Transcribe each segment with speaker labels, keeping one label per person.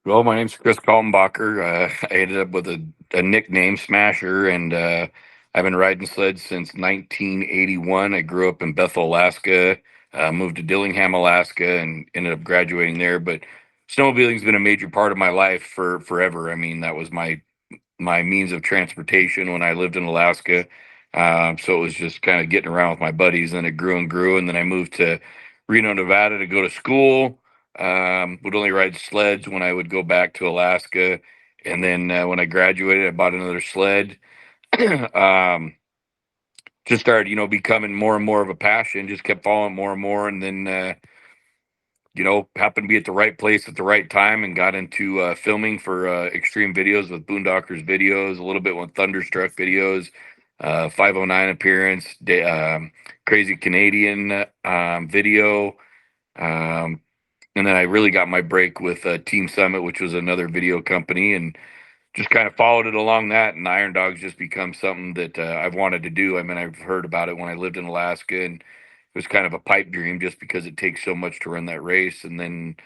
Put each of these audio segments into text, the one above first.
Speaker 1: Well, my name's Kris Kaltenbacher. I ended up with a nickname, Smasher, and I've been riding sleds since 1981. I grew up in Bethel, Alaska, moved to Dillingham, Alaska, and ended up graduating there. But snowmobiling's been a major part of my life for forever. I mean, that was my means of transportation when I lived in Alaska. So it was just kind of getting around with my buddies. And it grew and grew. And then I moved to Reno, Nevada to go to school. Would only ride sleds when I would go back to Alaska. And then when I graduated, I bought another sled. um, just started, becoming more and more of a passion, just kept following more and more. And then, happened to be at the right place at the right time and got into filming for extreme videos with Boondockers videos, a little bit with Thunderstruck videos, 509 appearance, Crazy Canadian video. Um, and then I really got my break with Team Summit, which was another video company, and just kind of followed it along that. And Iron Dog's just become something that I've wanted to do. I mean, I've heard about it when I lived in Alaska, and it was kind of a pipe dream just because it takes so much to run that race. And then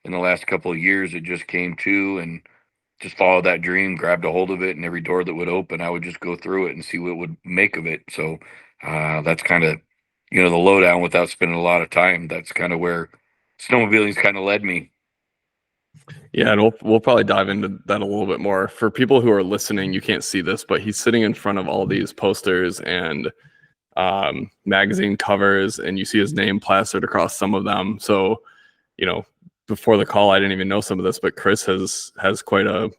Speaker 1: in the last couple of years, it just came to, and just followed that dream, grabbed a hold of it, and every door that would open, I would just go through it and see what would make of it. So that's kind of, the lowdown without spending a lot of time. That's kind of where snowmobiling's kind of led me.
Speaker 2: Yeah, and we'll probably dive into that a little bit more. For people who are listening, you can't see this, but he's sitting in front of all these posters and magazine covers, and you see his name plastered across some of them. So, you know, before the call, I didn't even know some of this, but Kris has quite a,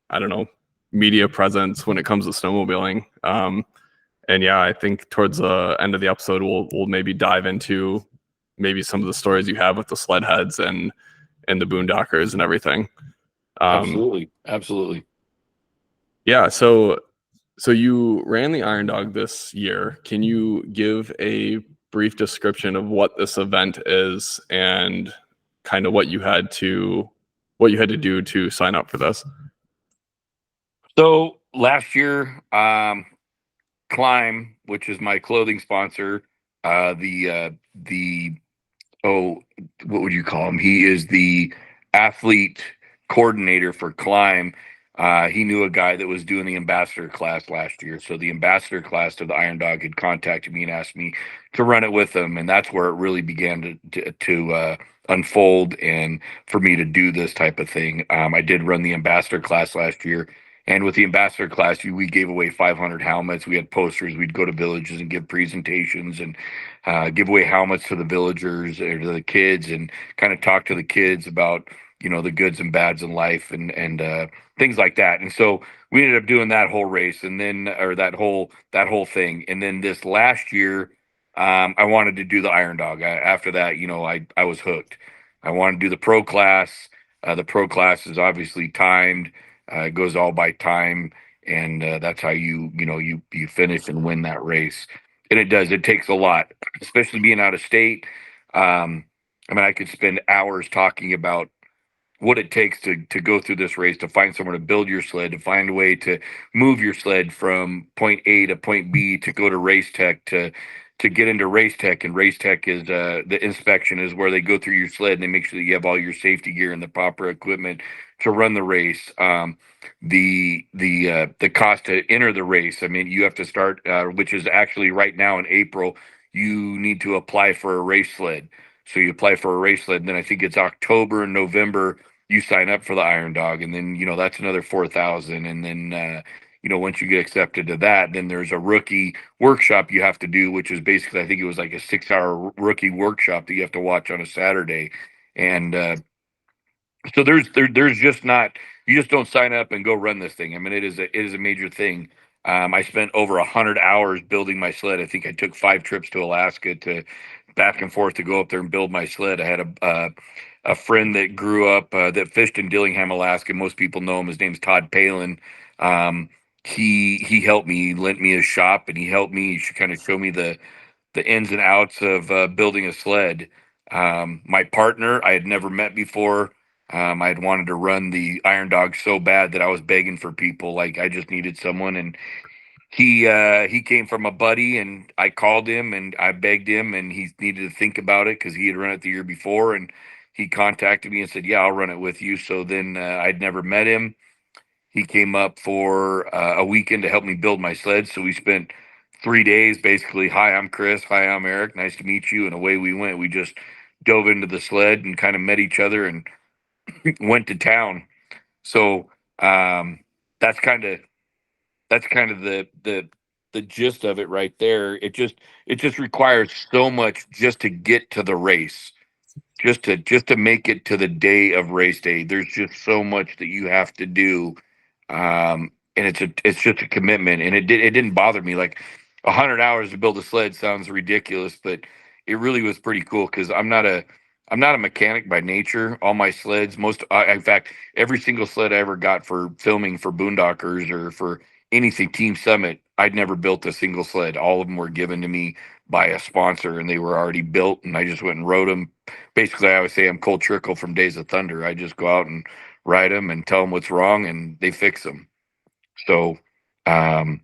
Speaker 2: I don't know, media presence when it comes to snowmobiling. And yeah, I think towards the end of the episode, we'll maybe dive into maybe some of the stories you have with the sled heads and the boondockers and everything.
Speaker 1: Absolutely.
Speaker 2: Yeah, so you ran the Iron Dog this year. Can you give a brief description of what this event is and kind of what you had to do to sign up for this?
Speaker 1: So last year, Climb, which is my clothing sponsor, the oh, what would you call him? He is the athlete coordinator for Climb. He knew a guy that was doing the ambassador class last year. So the ambassador class of the Iron Dog had contacted me and asked me to run it with them. And that's where it really began to unfold and for me to do this type of thing. I did run the ambassador class last year. And with the ambassador class, we gave away 500 helmets. We had posters. We'd go to villages and give presentations and give away helmets to the villagers or to the kids, and kind of talk to the kids about the goods and bads in life and things like that. And so we ended up doing that whole race, and then or that whole thing. And then this last year, I wanted to do the Iron Dog. After that, I was hooked. I wanted to do the pro class. The pro class is obviously timed. It goes all by time, and that's how you finish and win that race. And it does. It takes a lot, especially being out of state. I mean, I could spend hours talking about what it takes to go through this race, to find somewhere to build your sled, to find a way to move your sled from point A to point B, to go to race tech, to get into race tech. And race tech is the inspection is where they go through your sled and they make sure that you have all your safety gear and the proper equipment to run the race. The cost to enter the race. I mean, you have to start, which is actually right now in April. You need to apply for a race sled. So you apply for a race sled, and then I think it's October and November you sign up for the Iron Dog, and then that's another 4,000, and then once you get accepted to that, then there's a rookie workshop you have to do, which is basically, I think it was like a 6-hour rookie workshop that you have to watch on a Saturday. And so there's just not, you just don't sign up and go run this thing. I mean, it is a major thing. I spent over 100 hours building my sled. I think I took 5 trips to Alaska to back and forth to go up there and build my sled. I had a friend that grew up that fished in Dillingham, Alaska. Most people know him. His name's Todd Palin. He helped me, lent me his shop, and he helped me kind of show me the ins and outs of building a sled. My partner, I had never met before. I had wanted to run the Iron Dog so bad that I was begging for people. Like, I just needed someone, and he came from a buddy, and I called him and I begged him, and he needed to think about it because he had run it the year before, and he contacted me and said, "Yeah, I'll run it with you." So then I'd never met him. He came up for a weekend to help me build my sled. So we spent 3 days basically. Hi, I'm Kris. Hi, I'm Eric. Nice to meet you. And away we went. We just dove into the sled and kind of met each other and went to town. So that's kind of the gist of it right there. It just requires so much just to get to the race, just to make it to the day of race day. There's just so much that you have to do, and it's just a commitment. And it didn't bother me. Like 100 hours to build a sled sounds ridiculous, but it really was pretty cool because I'm not a mechanic by nature. All my sleds, in fact, every single sled I ever got for filming for Boondockers or for anything Team Summit, I'd never built a single sled. All of them were given to me by a sponsor, and they were already built, and I just went and rode them. Basically, I always say I'm Cole Trickle from Days of Thunder. I just go out and ride them and tell them what's wrong, and they fix them. So, um,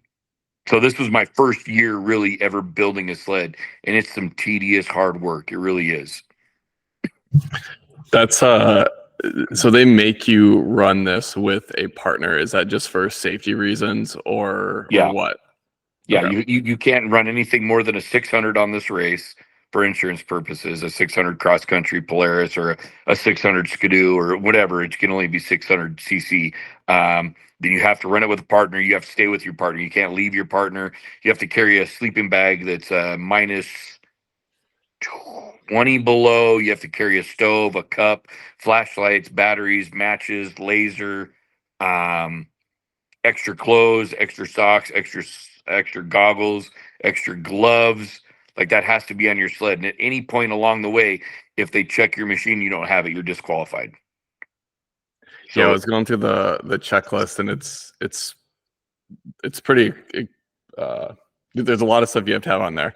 Speaker 1: so this was my first year really ever building a sled, and it's some tedious, hard work. It really is.
Speaker 2: That's so they make you run this with a partner. Is that just for safety reasons or
Speaker 1: Yeah,
Speaker 2: what?
Speaker 1: yeah.
Speaker 2: Okay.
Speaker 1: You can't run anything more than a 600 on this race for insurance purposes. A 600 cross country Polaris or a 600 Skidoo or whatever. It can only be 600 cc. Then you have to run it with a partner. You have to stay with your partner. You can't leave your partner. You have to carry a sleeping bag that's minus 20 below. You have to carry a stove, a cup, flashlights, batteries, matches, laser, um, extra clothes, extra socks, extra goggles, extra gloves. Like that has to be on your sled. And at any point along the way, if they check your machine, you don't have it, you're disqualified.
Speaker 2: Yeah, I
Speaker 1: So
Speaker 2: was going through the checklist, and it's pretty. There's a lot of stuff you have to have on there,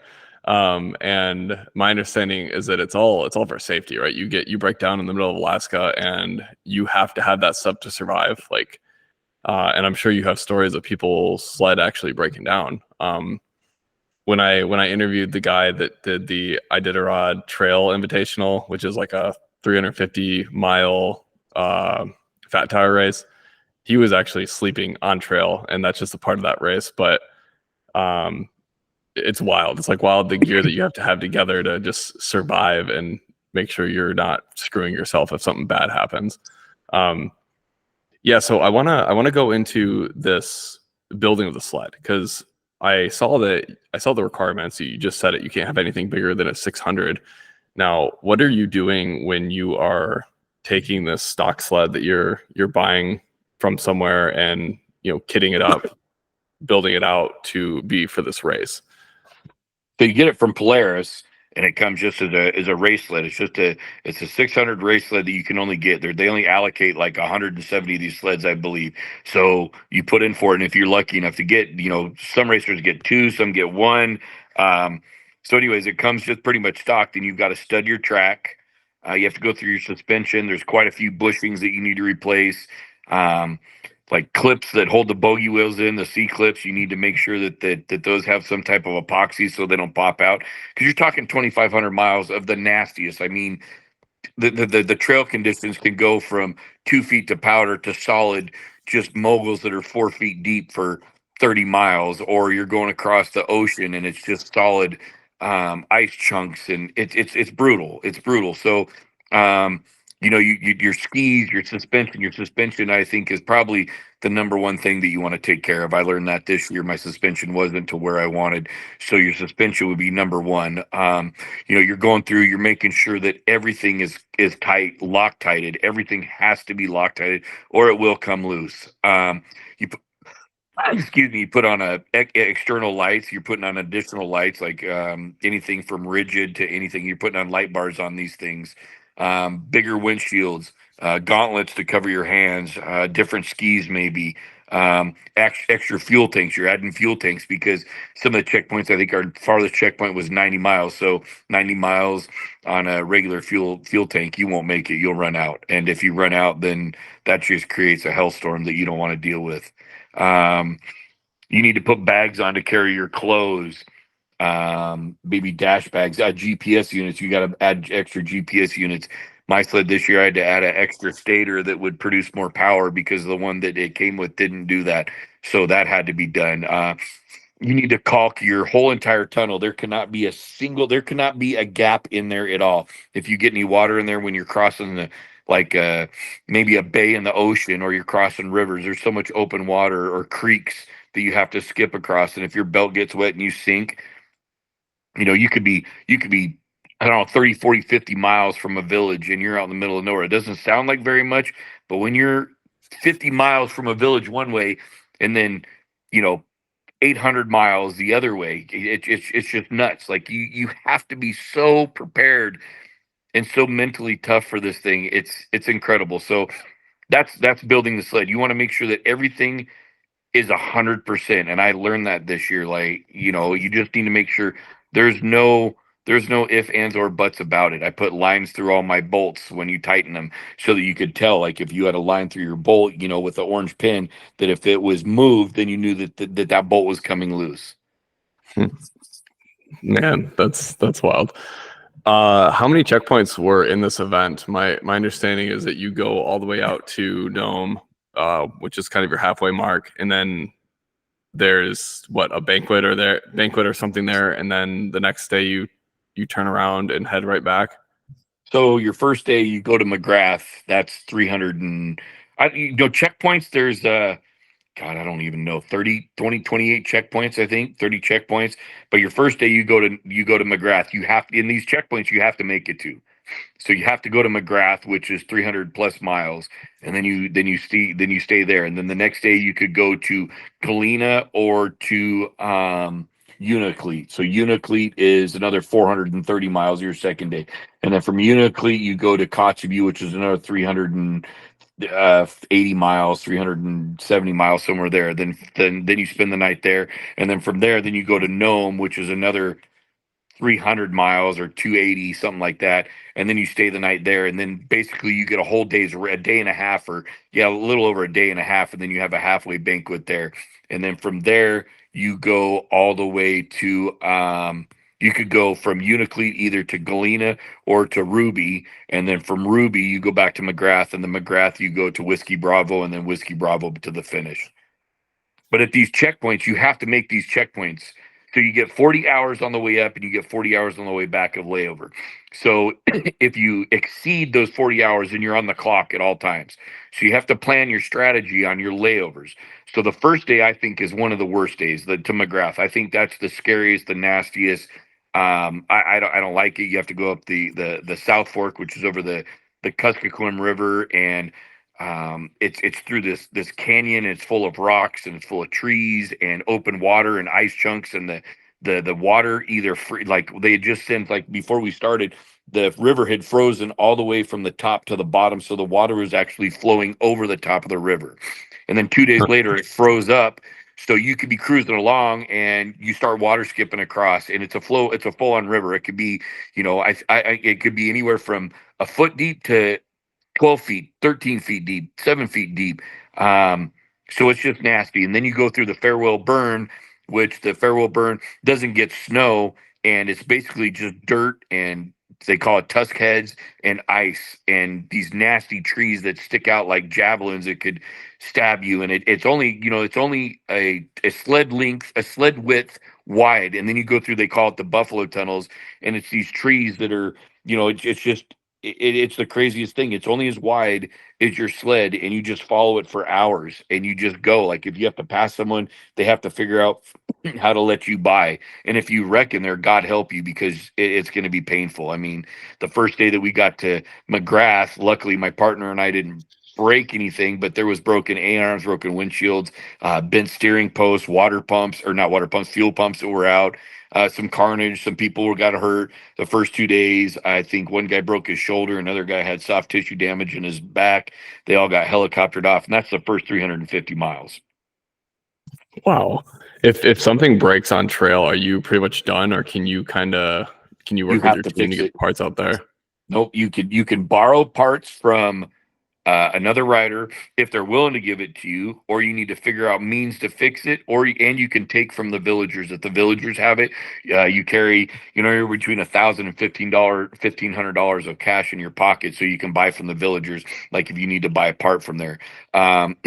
Speaker 2: and my understanding is that it's all for safety, right? You break down in the middle of Alaska, and you have to have that stuff to survive. Like, and I'm sure you have stories of people sled actually breaking down. When I interviewed the guy that did the Iditarod Trail Invitational, which is like a 350-mile fat tire race, he was actually sleeping on trail, and that's just a part of that race. But um, it's wild. It's like wild the gear that you have to have together to just survive and make sure you're not screwing yourself if something bad happens. Um, yeah, so I wanna go into this building of the sled because I saw the requirements. You just said it. You can't have anything bigger than a 600. Now, what are you doing when you are taking this stock sled that you're buying from somewhere and kitting it up, building it out to be for this race?
Speaker 1: So you get it from Polaris, and it comes just as a race sled. It's a 600 race sled that you can only get there. They only allocate like 170 of these sleds, I believe. So you put in for it, and if you're lucky enough to get, some racers get two, some get one. Um, so, anyways, it comes just pretty much stocked, and you've got to stud your track. You have to go through your suspension. There's quite a few bushings that you need to replace. Um, like clips that hold the bogey wheels in, the C clips. You need to make sure that those have some type of epoxy so they don't pop out. Because you're talking 2,500 miles of the nastiest. I mean, the trail conditions can go from 2 feet to powder to solid, just moguls that are 4 feet deep for 30 miles, or you're going across the ocean and it's just solid ice chunks, and it's brutal. It's brutal. So, your skis, your suspension, I think is probably the number one thing that you want to take care of. I learned that this year. My suspension wasn't to where I wanted, so your suspension would be number one. You're going through, you're making sure that everything is tight, loctited. Everything has to be loctited or it will come loose. You put, excuse me, you put on external lights. You're putting on additional lights, like anything from rigid to anything. You're putting on light bars on these things, bigger windshields, gauntlets to cover your hands, different skis maybe, extra fuel tanks. You're adding fuel tanks because some of the checkpoints, I think our farthest checkpoint was 90 miles. So 90 miles on a regular fuel tank, you won't make it. You'll run out. And if you run out, then that just creates a hellstorm that you don't want to deal with. Um, you need to put bags on to carry your clothes, maybe dash bags, GPS units. You got to add extra GPS units My sled this year, I had to add an extra stator that would produce more power because the one that it came with didn't do that. So that had to be done. You need to caulk your whole entire tunnel. There cannot be a gap in there at all. If you get any water in there when you're crossing like maybe a bay in the ocean, or you're crossing rivers, there's so much open water or creeks that you have to skip across. And if your belt gets wet and you sink, you could be, I don't know, 30, 40, 50 miles from a village, and you're out in the middle of nowhere. It doesn't sound like very much, but when you're 50 miles from a village one way, and then, you know, 800 miles the other way, it's just nuts. Like, you have to be so prepared and so mentally tough for this thing. It's incredible. So that's building the sled. You want to make sure that everything is 100%. And I learned that this year. Like, you just need to make sure there's no there's no if, ands, or buts about it. I put lines through all my bolts when you tighten them, so that you could tell, like, if you had a line through your bolt, with the orange pin, that if it was moved, then you knew that bolt was coming loose.
Speaker 2: Man, that's wild. How many checkpoints were in this event? My understanding is that you go all the way out to Nome, which is kind of your halfway mark, and then there's a banquet or something there, and then the next day you turn around and head right back.
Speaker 1: So your first day, you go to McGrath. That's 300 and checkpoints. There's God, I don't even know, 30, 20, 28 checkpoints, I think, 30 checkpoints. But your first day, you go to McGrath. You have to, in these checkpoints, you have to make it to. So you have to go to McGrath, which is 300 plus miles, and then you stay there. And then the next day you could go to Galena or to Unaclete. So Unaclete is another 430 miles your second day. And then from Unaclete you go to Kotzebue, which is another 380 miles, 370 miles, somewhere there. Then you spend the night there. And then from there, then you go to Nome, which is another 300 miles or 280, something like that. And then you stay the night there. And then basically you get a day and a half, or a little over a day and a half. And then you have a halfway banquet there. And then from there, you go all the way to, you could go from Unaclete either to Galena or to Ruby. And then from Ruby, you go back to McGrath, and then McGrath, you go to Whiskey Bravo, and then Whiskey Bravo to the finish. But at these checkpoints, you have to make these checkpoints. So you get 40 hours on the way up, and you get 40 hours on the way back of layover. So if you exceed those 40 hours, then you're on the clock at all times. So you have to plan your strategy on your layovers. So the first day, I think, is one of the worst days, to McGrath. I think that's the scariest, the nastiest. I don't like it. You have to go up the South Fork, which is over the Kuskokwim River, and it's through this canyon. And it's full of rocks, and it's full of trees and open water and ice chunks, and the water either free, like they had just sent, like before we started, the river had frozen all the way from the top to the bottom, so the water was actually flowing over the top of the river. And then 2 days later it froze up, so you could be cruising along and you start water skipping across, and it's a full on river. It could be, it could be anywhere from a foot deep to 12 feet, 13 feet deep, 7 feet deep. So it's just nasty. And then you go through the Farewell Burn, which the Farewell Burn doesn't get snow, and it's basically just dirt, and they call it tusk heads and ice, and these nasty trees that stick out like javelins that could stab you. And it's only a sled width wide. And then you go through, they call it the buffalo tunnels, and it's these trees that are, it's just, it's the craziest thing. It's only as wide as your sled, and you just follow it for hours, and you just go. Like, if you have to pass someone, they have to figure out how to let you by. And if you wreck in there, God help you, because it's going to be painful. I mean, the first day that we got to McGrath, luckily my partner and I didn't break anything, but there was broken A-arms, broken windshields, bent steering posts, water pumps, or not water pumps, fuel pumps that were out. Some carnage. Some people got hurt the first 2 days. I think one guy broke his shoulder. Another guy had soft tissue damage in his back. They all got helicoptered off, and that's the first 350 miles.
Speaker 2: Wow. If something breaks on trail, are you pretty much done, or can you work with your team to get parts out there?
Speaker 1: Nope. You can borrow parts from another rider if they're willing to give it to you, or you need to figure out means to fix it, and you can take from the villagers if the villagers have it. You carry, you're between $1,000 and $1,500 of cash in your pocket, so you can buy from the villagers. Like if you need to buy a part from there. Um,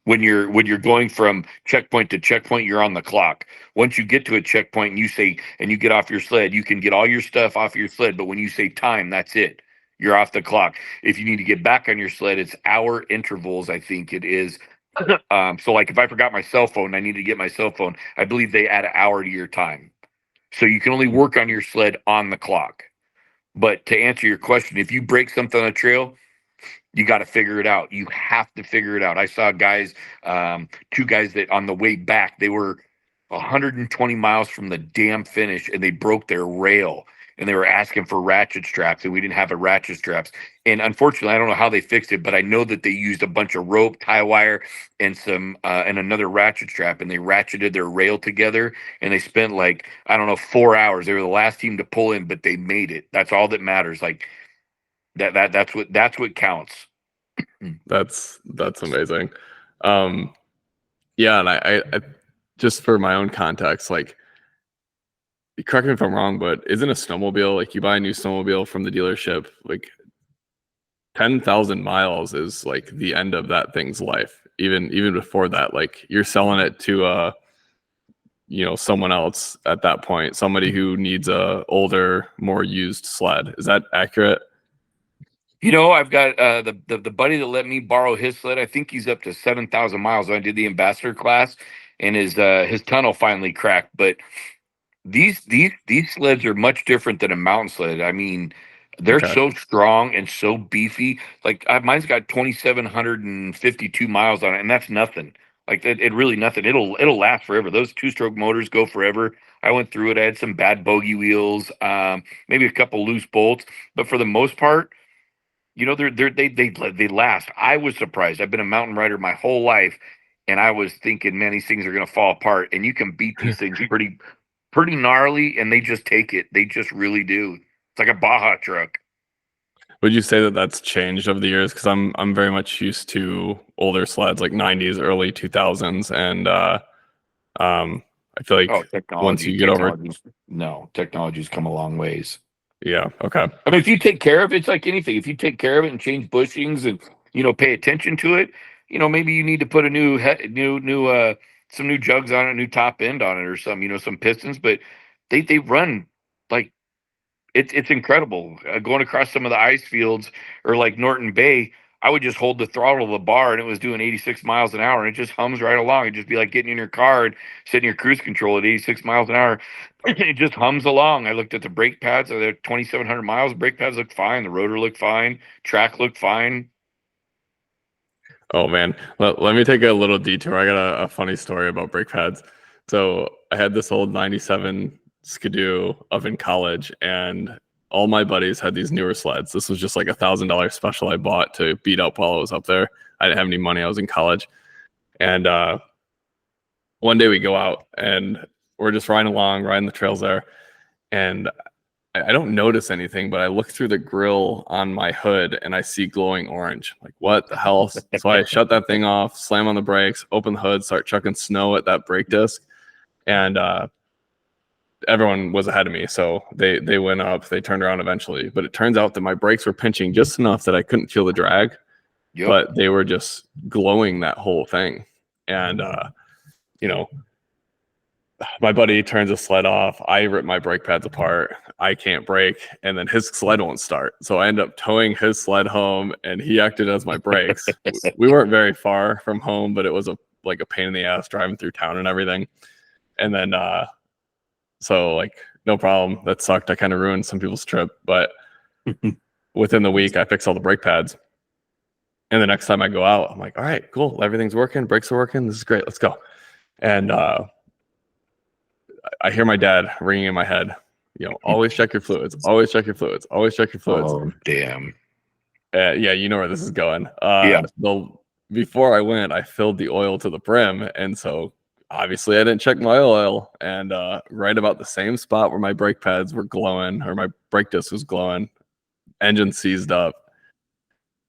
Speaker 1: when you're going from checkpoint to checkpoint, you're on the clock. Once you get to a checkpoint and you get off your sled, you can get all your stuff off your sled. But when you say time, that's it. You're off the clock. If you need to get back on your sled, it's hour intervals, I think it is. So like if I forgot my cell phone and I need to get my cell phone, I believe they add an hour to your time. So you can only work on your sled on the clock. But to answer your question, if you break something on a trail, you got to figure it out. You have to figure it out. I saw guys, two guys that on the way back, they were 120 miles from the damn finish and they broke their rail and they were asking for ratchet straps and we didn't have a ratchet straps. And unfortunately, I don't know how they fixed it, but I know that they used a bunch of rope, tie wire, and and another ratchet strap, and they ratcheted their rail together. And they spent like, I don't know, 4 hours. They were the last team to pull in, but they made it. That's all that matters. Like that's what counts.
Speaker 2: That's amazing. Yeah, and I just for my own context, like, correct me if I'm wrong, but isn't a snowmobile, like, you buy a new snowmobile from the dealership, like 10,000 miles is like the end of that thing's life. Even before that, like, you're selling it to someone else at that point, somebody who needs a older, more used sled. Is that accurate?
Speaker 1: I've got the buddy that let me borrow his sled. I think he's up to 7,000 miles. I did the ambassador class, and his tunnel finally cracked. But these sleds are much different than a mountain sled. I mean, they're
Speaker 2: Okay.
Speaker 1: so strong and so beefy. Like mine's got 2,752 miles on it, and that's nothing. Like it really nothing. It'll last forever. Those two-stroke motors go forever. I went through it. I had some bad bogey wheels, maybe a couple loose bolts, but for the most part, they last. I was surprised. I've been a mountain rider my whole life, and I was thinking, man, these things are gonna fall apart. And you can beat these things pretty gnarly, and they just take it. They just really do. It's like a Baja truck.
Speaker 2: Would you say that that's changed over the years? Because I'm very much used to older sleds, like 90s, early 2000s, and I feel
Speaker 1: Oh,
Speaker 2: like once you get over,
Speaker 1: technology's come a long ways.
Speaker 2: yeah, okay,
Speaker 1: I mean, if you take care of it, it's like anything. If you take care of it and change bushings and pay attention to it, maybe you need to put a some new jugs on it, new top end on it, or some pistons. But they run like it's incredible. Going across some of the ice fields or like Norton Bay, I would just hold the throttle of the bar and it was doing 86 miles an hour and it just hums right along. It'd just be like getting in your car and setting your cruise control at 86 miles an hour. It just hums along. I looked at the brake pads. They're 2,700 miles. Brake pads looked fine. The rotor looked fine. Track looked fine.
Speaker 2: Oh man, let me take a little detour. I got a funny story about brake pads. So I had this old 97 Skidoo up in college, and all my buddies had these newer sleds. This was just like $1,000 special I bought to beat up while I was up there. I didn't have any money. I was in college. And one day we go out and we're just riding the trails there. And I don't notice anything, but I look through the grill on my hood and I see glowing orange. Like, what the hell? So I shut that thing off, slam on the brakes, open the hood, start chucking snow at that brake disc. And everyone was ahead of me. So they went up, they turned around eventually. But it turns out that my brakes were pinching just enough that I couldn't feel the drag,
Speaker 1: Yep.
Speaker 2: but they were just glowing that whole thing. And, my buddy turns the sled off. I rip my brake pads apart. I can't brake, and then his sled won't start. So I end up towing his sled home, and he acted as my brakes. We weren't very far from home, but it was like a pain in the ass driving through town and everything. And then, so like, no problem. That sucked. I kind of ruined some people's trip, but within the week, I fixed all the brake pads. And the next time I go out, I'm like, all right, cool. Everything's working. Brakes are working. This is great. Let's go. And I hear my dad ringing in my head, always check your fluids, always check your fluids, always check your fluids.
Speaker 1: Oh, damn.
Speaker 2: Yeah, you know where this is going.
Speaker 1: Yeah.
Speaker 2: Before I went, I filled the oil to the brim. And so obviously I didn't check my oil. And right about the same spot where my brake pads were glowing or my brake disc was glowing, engine seized up.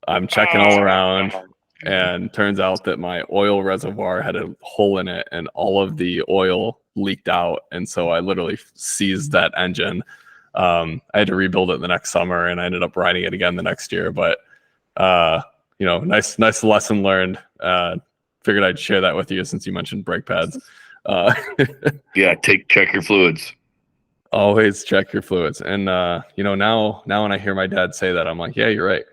Speaker 2: I'm checking all around, and turns out that my oil reservoir had a hole in it and all of the oil leaked out. And so I literally seized that engine. I had to rebuild it the next summer, and I ended up riding it again the next year. But nice lesson learned. Figured I'd share that with you since you mentioned brake pads.
Speaker 1: Yeah, check your fluids.
Speaker 2: Always check your fluids. And now when I hear my dad say that, I'm like, yeah, you're right.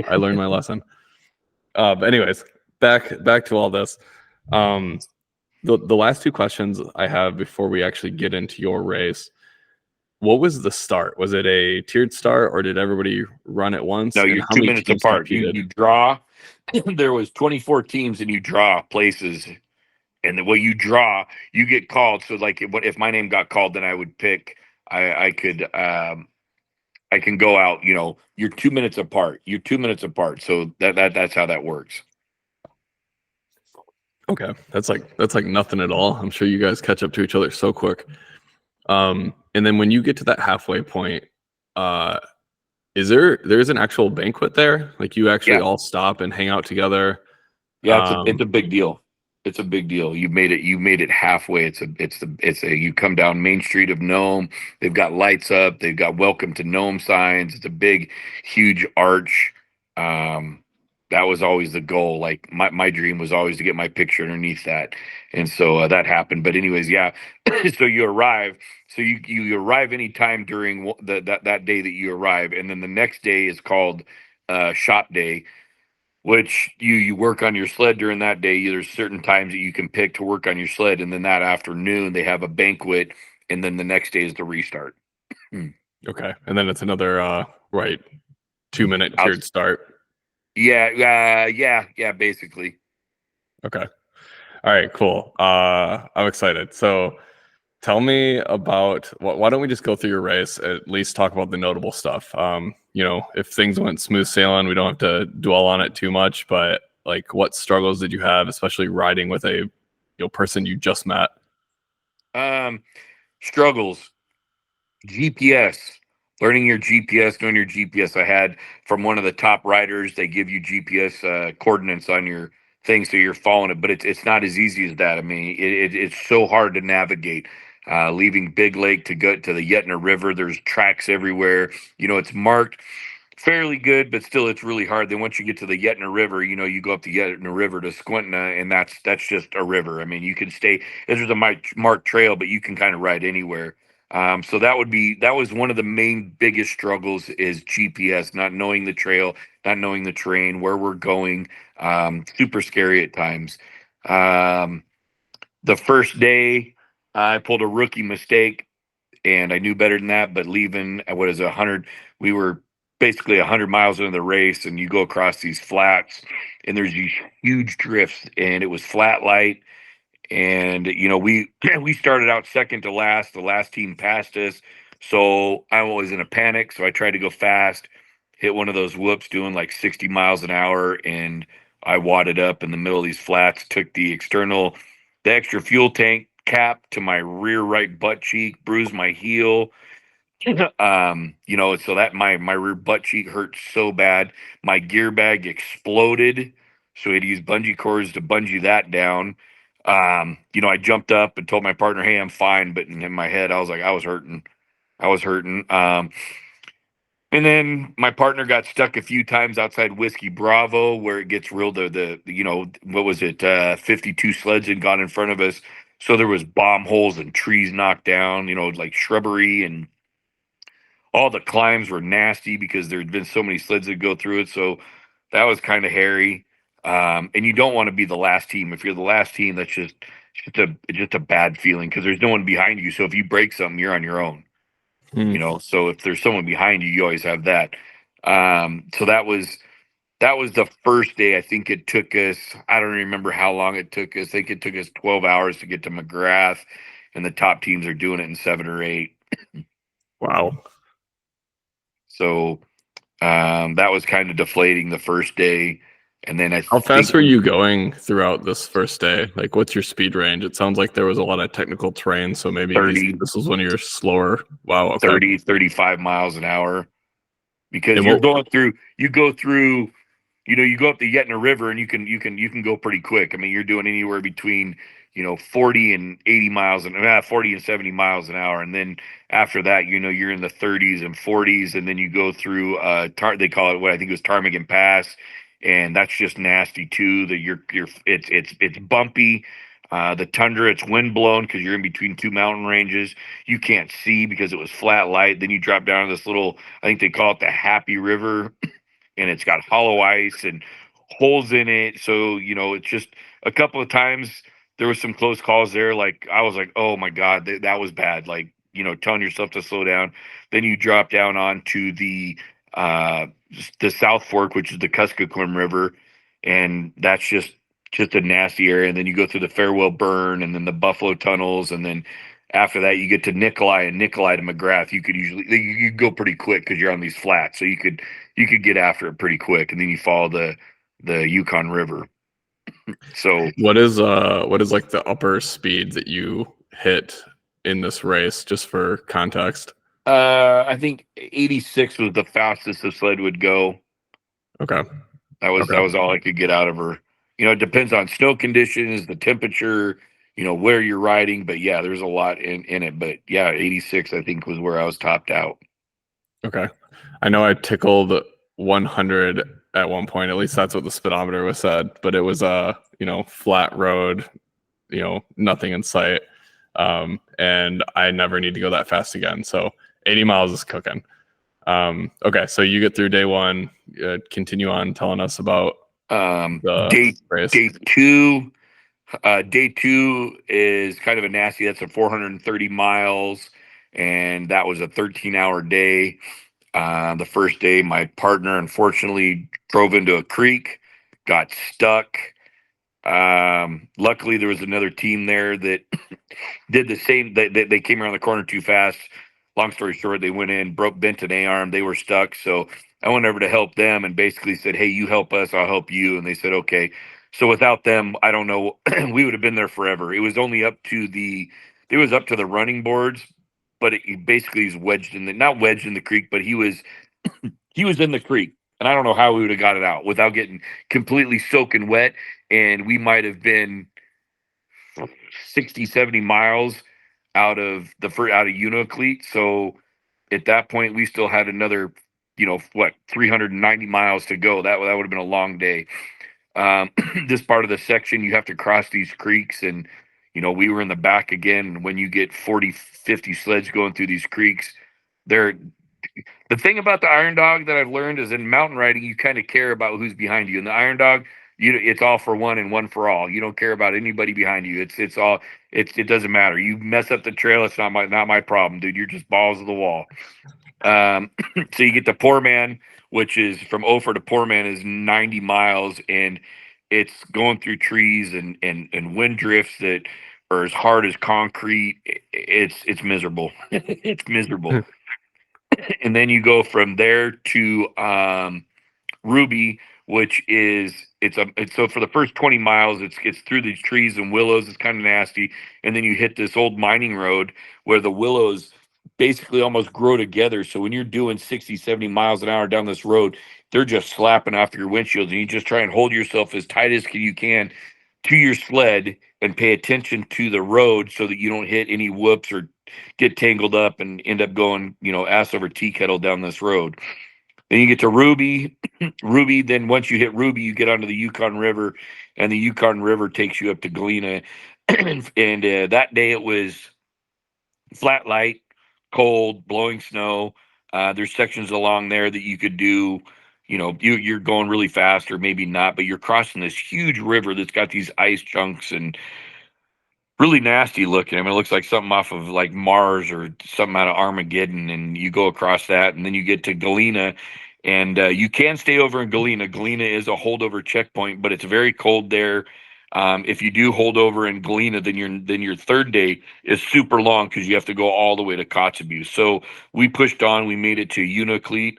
Speaker 2: I learned my lesson. But anyways, back to all this. The last two questions I have before we actually get into your race. What was the start? Was it a tiered start, or did everybody run at once?
Speaker 1: No,
Speaker 2: And
Speaker 1: you're
Speaker 2: how
Speaker 1: 2
Speaker 2: many
Speaker 1: minutes
Speaker 2: teams
Speaker 1: apart.
Speaker 2: competed?
Speaker 1: You draw. There was 24 teams, and you draw places. And the way you draw, you get called. So, like, if my name got called, then I would pick. I can go out. You're 2 minutes apart. You're 2 minutes apart. So that's how that works.
Speaker 2: Okay, that's like nothing at all. I'm sure you guys catch up to each other so quick. And then when you get to that halfway point, there's an actual banquet there? Like you actually all stop and hang out together?
Speaker 1: Yeah, it's a big deal. It's a big deal. You made it halfway. You come down Main Street of Nome. They've got lights up. They've got welcome to Nome signs. It's a big, huge arch. That was always the goal. Like my dream was always to get my picture underneath that, and so that happened. But anyways, yeah. So you arrive. So you arrive anytime during that day that you arrive, and then the next day is called shop day, which you work on your sled during that day. There's certain times that you can pick to work on your sled, and then that afternoon they have a banquet, and then the next day is the restart.
Speaker 2: Okay, and then it's another 2-minute tiered start.
Speaker 1: Yeah, basically.
Speaker 2: Okay, all right, cool. I'm excited. So tell me about why don't we just go through your race, at least talk about the notable stuff. If things went smooth sailing, we don't have to dwell on it too much, but like what struggles did you have, especially riding with a person you just met?
Speaker 1: Struggles. GPS. Learning your GPS, knowing your GPS. I had from one of the top riders, they give you GPS coordinates on your thing, so you're following it. But it's not as easy as that. I mean, it's so hard to navigate. Leaving Big Lake to go to the Yetna River, there's tracks everywhere. It's marked fairly good, but still, it's really hard. Then once you get to the Yetna River, you go up the Yetna River to Squintina, and that's just a river. I mean, you can stay. There's a marked trail, but you can kind of ride anywhere. So that was one of the main biggest struggles is GPS, not knowing the trail, not knowing the terrain, where we're going. Super scary at times. The first day, I pulled a rookie mistake, and I knew better than that. But leaving, what is 100? We were basically 100 miles into the race, and you go across these flats, and there's these huge drifts, and it was flat light. And we we started out second to last. The last team passed us, so I was in a panic. So I tried to go fast, hit one of those whoops doing like 60 miles an hour, and I wadded up in the middle of these flats. Took the extra fuel tank cap to my rear right butt cheek, bruised my heel. So that my rear butt cheek hurt so bad. My gear bag exploded. So we had to use bungee cords to bungee that down. I jumped up and told my partner, "Hey, I'm fine," but in my head, I was like, I was hurting. I was hurting. And then my partner got stuck a few times outside Whiskey Bravo, where it gets real. What was it? 52 sleds had gone in front of us, so there was bomb holes and trees knocked down. Like shrubbery, and all the climbs were nasty because there had been so many sleds that go through it. So that was kind of hairy. And you don't want to be the last team. If you're the last team, that's just a bad feeling because there's no one behind you. So if you break something, you're on your own. So if there's someone behind you, you always have that. So that was the first day. I think it took us, I don't remember how long it took us. I think it took us 12 hours to get to McGrath, and the top teams are doing it in 7 or 8.
Speaker 2: Wow.
Speaker 1: So that was kind of deflating the first day. And then
Speaker 2: How fast were you going throughout this first day? Like, what's your speed range? It sounds like there was a lot of technical terrain, so maybe
Speaker 1: 30,
Speaker 2: this was one of your slower. Wow, okay.
Speaker 1: 30, 35 miles an hour. because
Speaker 2: And
Speaker 1: you're
Speaker 2: what
Speaker 1: going through. You go through. You go up the Yetna River and you can go pretty quick. I mean, you're doing anywhere between 40 and 80 miles and 40 and 70 miles an hour, and then after that, you're in the 30s and 40s, and then you go through they call it what I think it was Ptarmigan Pass, and that's just nasty too. That it's bumpy. The tundra, it's wind blown because you're in between two mountain ranges. You can't see because it was flat light. Then you drop down to this little, I think they call it the Happy River, and it's got hollow ice and holes in it. So, it's just a couple of times there was some close calls there. Like I was like, oh my God, that was bad. Like, telling yourself to slow down. Then you drop down onto uh the South Fork, which is the Kuskokwim River, and that's just a nasty area. And then you go through the Farewell Burn and then the Buffalo tunnels, and then after that you get to Nikolai, and Nikolai to McGrath. You could go pretty quick because you're on these flats, so you could get after it pretty quick, and then you follow the Yukon River. So
Speaker 2: what is like the upper speed that you hit in this race, just for context?
Speaker 1: I think 86 was the fastest the sled would go.
Speaker 2: Okay.
Speaker 1: That was all I could get out of her. It depends on snow conditions, the temperature, where you're riding, but yeah, there's a lot in it. But yeah, 86 I think was where I was topped out.
Speaker 2: Okay. I know I tickled 100 at one point. At least that's what the speedometer was said. But it was a flat road, nothing in sight, and I never need to go that fast again. So 80 miles is cooking. Okay, so you get through day one. Continue on telling us about the
Speaker 1: Day
Speaker 2: race.
Speaker 1: day two. Day two is kind of a nasty. That's a 430 miles, and that was a 13-hour day. The first day, my partner unfortunately drove into a creek, got stuck. Luckily, there was another team there that did the same. They came around the corner too fast. Long story short, they went in, bent an A arm. They were stuck. So I went over to help them and basically said, "Hey, you help us, I'll help you." And they said, "Okay." So without them, I don't know, we would have been there forever. It was only it was up to the running boards, but it basically is wedged in not wedged in the creek, but he was in the creek. And I don't know how we would have got it out without getting completely soaking wet. And we might have been 60, 70 miles out of Unocleat. So at that point, we still had another, 390 miles to go. That would have been a long day. This part of the section, you have to cross these creeks, and we were in the back again. And when you get 40, 50 sleds going through these creeks, they're the thing about the Iron Dog that I've learned is in mountain riding, you kind of care about who's behind you. In the Iron Dog, it's all for one and one for all. You don't care about anybody behind you. It doesn't matter. You mess up the trail, it's not my problem, dude. You're just balls of the wall. So you get the Poor Man, which is from Ophir to Poor Man is 90 miles, and it's going through trees and wind drifts that are as hard as concrete. It's miserable. It's miserable. And then you go from there to Ruby, which is it's so for the first 20 miles, it's through these trees and willows. It's kind of nasty, and then you hit this old mining road where the willows basically almost grow together. So when you're doing 60, 70 miles an hour down this road, they're just slapping off your windshields, and you just try and hold yourself as tight as you can to your sled and pay attention to the road so that you don't hit any whoops or get tangled up and end up going, ass over tea kettle down this road. Then you get to Ruby. Ruby, then once you hit Ruby, you get onto the Yukon River, and the Yukon River takes you up to Galena. And that day it was flat light, cold, blowing snow. There's sections along there that you could do. You're going really fast, or maybe not, but you're crossing this huge river that's got these ice chunks and really nasty looking. I mean, it looks like something off of like Mars or something out of Armageddon. And you go across that, and then you get to Galena, and you can stay over in Galena. Galena is a holdover checkpoint, but it's very cold there. If you do hold over in Galena, then your third day is super long because you have to go all the way to Kotzebue. So we pushed on. We made it to Unocleat.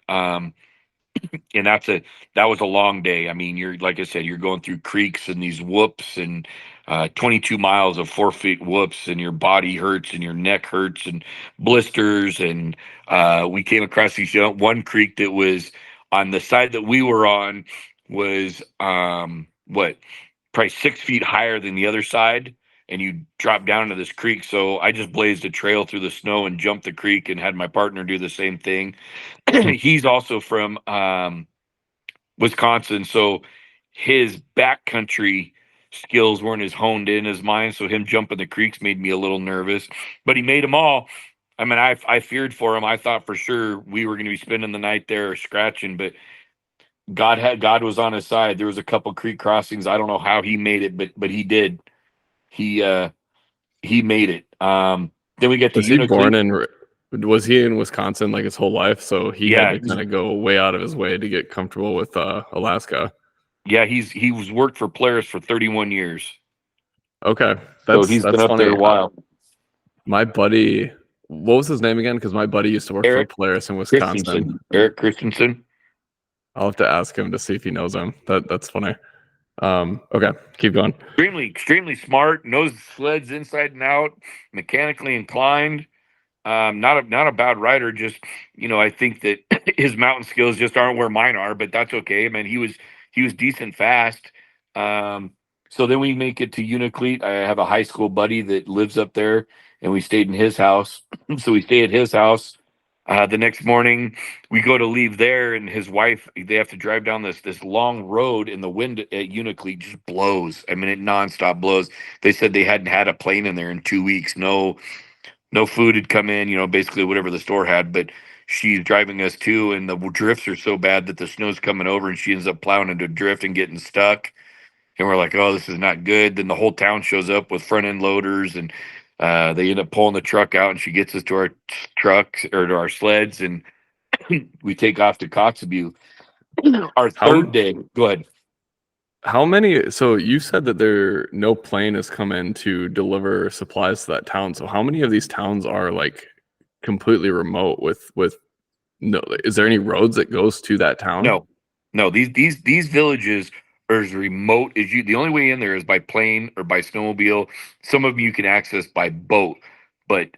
Speaker 1: And that was a long day. I mean, you're like I said, you're going through creeks and these whoops and 22 miles of 4 feet whoops, and your body hurts and your neck hurts and blisters. And we came across these one creek that was on the side that we were on was what, probably 6 feet higher than the other side. And you drop down into this creek. So I just blazed a trail through the snow and jumped the creek and had my partner do the same thing. He's also from Wisconsin, so his backcountry skills weren't as honed in as mine. So him jumping the creeks made me a little nervous, but he made them all. I mean, I feared for him. I thought for sure we were going to be spending the night there scratching, but God was on his side. There was a couple creek crossings. I don't know how he made it, but he did. He uh he made it. Then we get to
Speaker 2: Was he
Speaker 1: Unity.
Speaker 2: born in? Was he in Wisconsin like his whole life? So he had
Speaker 1: Yeah,
Speaker 2: to kind of go way out of his way to get comfortable with Alaska.
Speaker 1: yeah, he was worked for Polaris for 31 years.
Speaker 2: Okay,
Speaker 1: So he's been
Speaker 2: that's
Speaker 1: up there a
Speaker 2: funny.
Speaker 1: while.
Speaker 2: My buddy, what was his name again? Because my buddy used to work for
Speaker 1: Eric
Speaker 2: Polaris in Wisconsin.
Speaker 1: Christensen. Eric Christensen.
Speaker 2: I'll have to ask him to see if he knows him. That's funny. Okay, keep going.
Speaker 1: Extremely smart, knows the sleds inside and out, mechanically inclined. Not a bad rider. Just, I think that his mountain skills just aren't where mine are, but that's okay. I mean, he was decent fast. Um, so then we make it to Unicleat. I have a high school buddy that lives up there, and we stayed in his house. So we stay at his house. The next morning, we go to leave there, and his wife, they have to drive down this long road, and the wind at Unicleat just blows. I mean, it nonstop blows. They said they hadn't had a plane in there in 2 weeks. No food had come in, basically whatever the store had, but she's driving us too, and the drifts are so bad that the snow's coming over, and she ends up plowing into a drift and getting stuck. And we're like, oh, this is not good. Then the whole town shows up with front end loaders, and they end up pulling the truck out, and she gets us to our trucks or to our sleds, and we take off to Kotzebue. Our third
Speaker 2: How
Speaker 1: day, go ahead.
Speaker 2: how many? So you said that no plane has come in to deliver supplies to that town. So how many of these towns are like completely remote with no? Is there any roads that goes to that town?
Speaker 1: No, no, these villages are as remote as you. The only way in there is by plane or by snowmobile. Some of them you can access by boat, but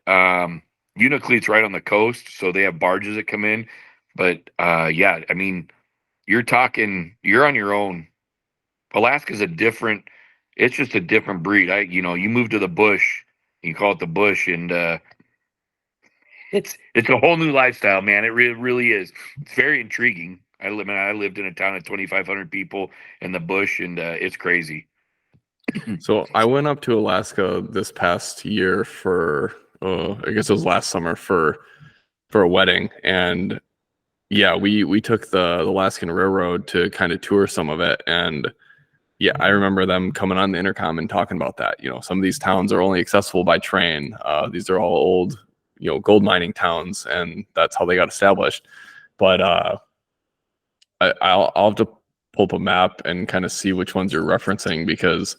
Speaker 1: Unicleat's right on the coast, so they have barges that come in. But yeah, I mean, you're on your own. Alaska's a different. It's just a different breed. You move to the bush, you call it the bush, and it's a whole new lifestyle, man. It really is. It's very intriguing. I lived in a town of 2,500 people in the bush, and it's crazy.
Speaker 2: So I went up to Alaska this past year for, I guess it was last summer for a wedding, and yeah, we took the Alaskan Railroad to kind of tour some of it, and yeah, I remember them coming on the intercom and talking about that. Some of these towns are only accessible by train. These are all old, gold mining towns, and that's how they got established. But I'll have to pull up a map and kind of see which ones you're referencing, because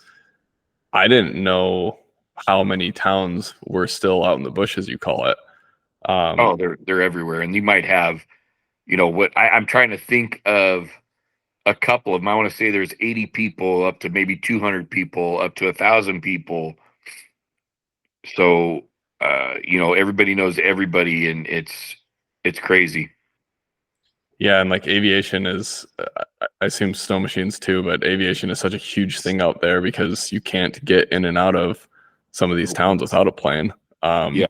Speaker 2: I didn't know how many towns were still out in the bush, as you call it.
Speaker 1: Oh, they're everywhere, and you might have, what I'm trying to think of a couple of them. I want to say there's 80 people up to maybe 200 people up to 1,000 people. So everybody knows everybody, and it's crazy.
Speaker 2: Yeah, and like aviation is, I assume snow machines too, but aviation is such a huge thing out there because you can't get in and out of some of these towns without a plane.
Speaker 1: Yeah.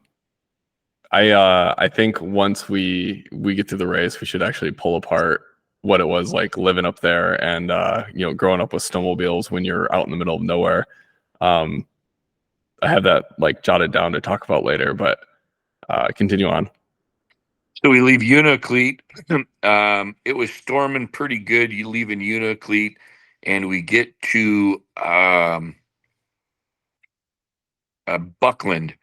Speaker 2: I think once we get to the race, we should actually pull apart what it was like living up there and growing up with snowmobiles when you're out in the middle of nowhere. I have that like jotted down to talk about later, but continue on.
Speaker 1: So we leave Unicleat. It was storming pretty good. You leave in Unicleat, and we get to Buckland.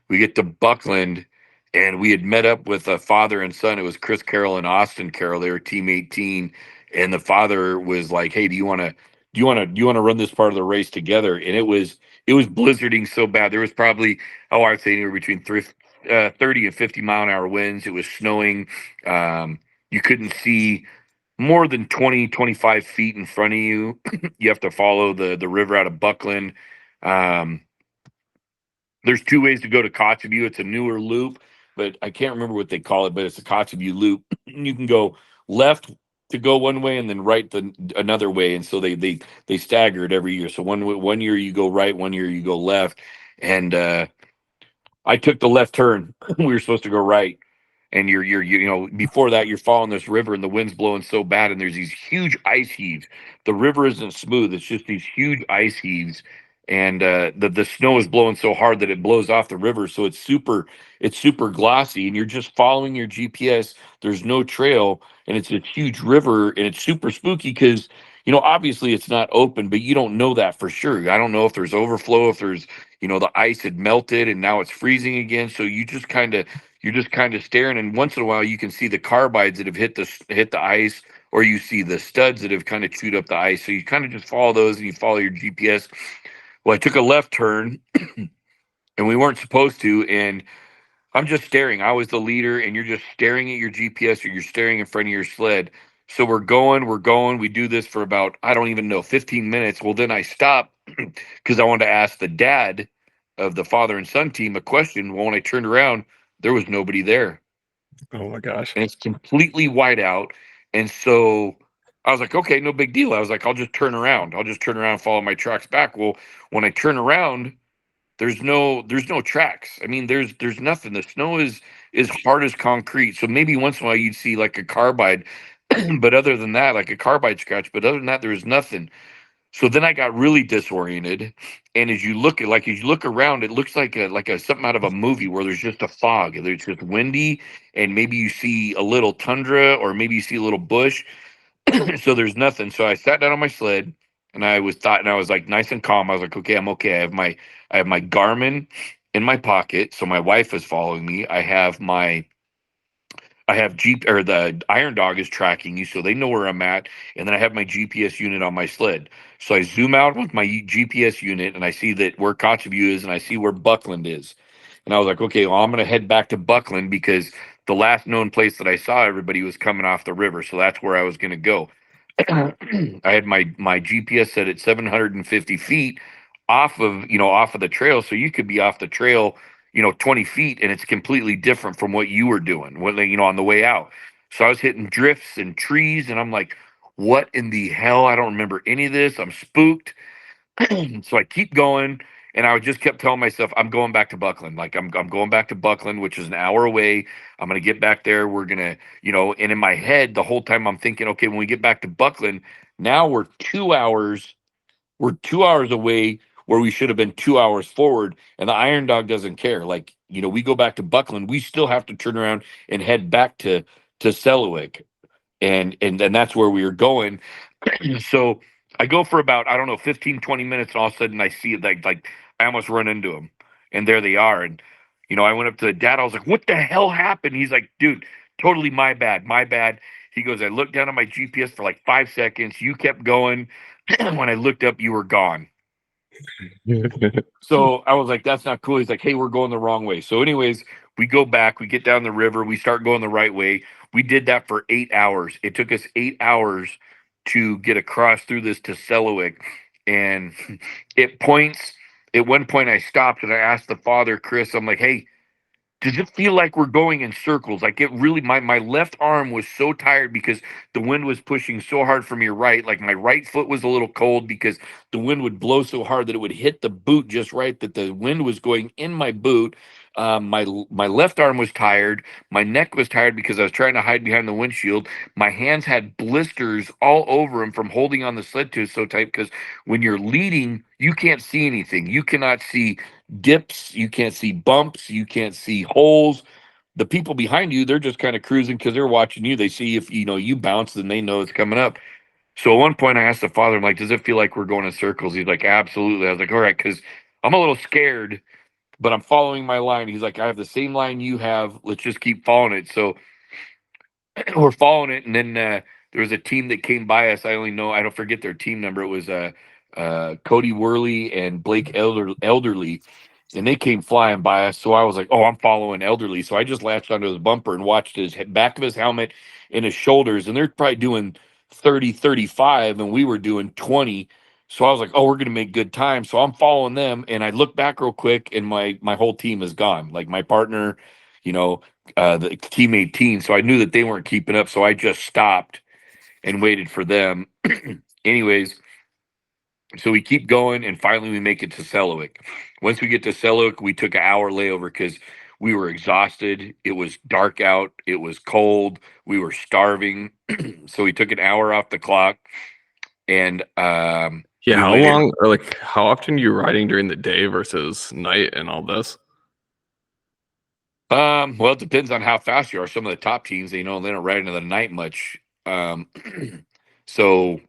Speaker 1: We get to Buckland, and we had met up with a father and son. It was Kris Carroll and Austin Carroll. They were team 18, and the father was like, "Hey, do you want to run this part of the race together?" And it was blizzarding so bad. There was probably, I'd say anywhere between 30 and 50 mile an hour winds. It was snowing. You couldn't see more than 20, 25 feet in front of you. You have to follow the river out of Buckland. Um, there's two ways to go to Kotzebue. It's a newer loop, but I can't remember what they call it, but it's a Kotzebue loop. You can go left to go one way and then right another way. And so they stagger it every year. So one year you go right, one year you go left. And I took the left turn. We were supposed to go right. And before that you're following this river and the wind's blowing so bad and there's these huge ice heaves. The river isn't smooth, it's just these huge ice heaves. And the snow is blowing so hard that it blows off the river, so it's super glossy, and you're just following your GPS. There's no trail, and it's a huge river, and it's super spooky because obviously it's not open, but you don't know that for sure. I don't know if there's overflow, if there's the ice had melted and now it's freezing again. So you're just kind of staring, and once in a while you can see the carbides that have hit the ice, or you see the studs that have kind of chewed up the ice. So you kind of just follow those and you follow your GPS. Well, I took a left turn and we weren't supposed to, and I'm just staring. I was the leader, and you're just staring at your GPS, or you're staring in front of your sled. So we're going. We do this for about, I don't even know, 15 minutes. Well, then I stop because I wanted to ask the dad of the father and son team a question. Well, when I turned around, there was nobody there,
Speaker 2: Oh my gosh.
Speaker 1: and it's completely white out. And so I was like, okay, no big deal. I was like, I'll just turn around. I'll just turn around and follow my tracks back. Well, when I turn around, there's no tracks. I mean, there's nothing. The snow is hard as concrete. So maybe once in a while you'd see like a carbide, but other than that, like a carbide scratch. But other than that, there was nothing. So then I got really disoriented. And as you look around, it looks like a something out of a movie where there's just a fog. There's just windy, and maybe you see a little tundra, or maybe you see a little bush. So there's nothing. So I sat down on my sled, and I was like nice and calm. I was like, okay, I'm okay. I have my Garmin in my pocket, so my wife is following me. I have Jeep, or the Iron Dog is tracking you, so they know where I'm at. And then I have my GPS unit on my sled. So I zoom out with my GPS unit, and I see that where Kotzebue is, and I see where Buckland is. And I was like, okay, well, I'm going to head back to Buckland because the last known place that I saw everybody was coming off the river. So that's where I was going to go. I had my GPS set at 750 feet off of the trail, so you could be off the trail 20 feet, and it's completely different from what you were doing on the way out. So I was hitting drifts and trees, and I'm like, what in the hell? I don't remember any of this. I'm spooked. So I keep going, and I just kept telling myself, I'm going back to Buckland. Like I'm going back to Buckland, which is an hour away. I'm gonna get back there. We're gonna, and in my head the whole time I'm thinking, okay, when we get back to Buckland, now we're 2 hours away where we should have been 2 hours forward, and the Iron Dog doesn't care. Like, we go back to Buckland, we still have to turn around and head back to Selawik, and then that's where we were going. So I go for about, I don't know, 15, 20 minutes, and all of a sudden I see it, like I almost run into them, and there they are. And I went up to the dad. I was like, what the hell happened? He's like, dude, totally my bad, my bad. He goes, I looked down at my GPS for like 5 seconds, you kept going. When I looked up, you were gone. So I was like, that's not cool. He's like, hey, we're going the wrong way. So, anyways, we go back, we get down the river, we start going the right way. We did that for 8 hours. It took us 8 hours to get across through this to Selawik. And at one point, I stopped and I asked the father, Kris, I'm like, hey, does it feel like we're going in circles? Like, it really, my left arm was so tired because the wind was pushing so hard from your right. Like, my right foot was a little cold because the wind would blow so hard that it would hit the boot just right, that the wind was going in my boot. My left arm was tired. My neck was tired because I was trying to hide behind the windshield. My hands had blisters all over them from holding on the sled to it so tight, because when you're leading, you can't see anything. You cannot see dips, you can't see bumps, you can't see holes. The people behind you, they're just kind of cruising because they're watching you. They see if you bounce, then they know it's coming up. So at one point I asked the father, I'm like, does it feel like we're going in circles? He's like, absolutely. I was like, all right, because I'm a little scared, but I'm following my line. He's like, I have the same line you have, let's just keep following it. So we're following it, and then there was a team that came by us. I don't forget their team number. It was Cody Worley and Blake Elderly, and they came flying by us. So I was like, oh, I'm following Elderly. So I just latched onto his bumper and watched his back of his helmet and his shoulders, and they're probably doing 30, 35, and we were doing 20. So I was like, oh, we're gonna make good time. So I'm following them, and I look back real quick, and my whole team is gone. Like my partner, you know, the team 18. So I knew that they weren't keeping up. So I just stopped and waited for them. Anyways, so we keep going, and finally we make it to Selawik. Once we get to Selawik, we took an hour layover because we were exhausted. It was dark out. It was cold. We were starving. So we took an hour off the clock, and
Speaker 2: Yeah,
Speaker 1: we
Speaker 2: how
Speaker 1: went in.
Speaker 2: long or like how often are you riding during the day versus night and all this?
Speaker 1: Well, it depends on how fast you are. Some of the top teams, they don't ride into the night much. So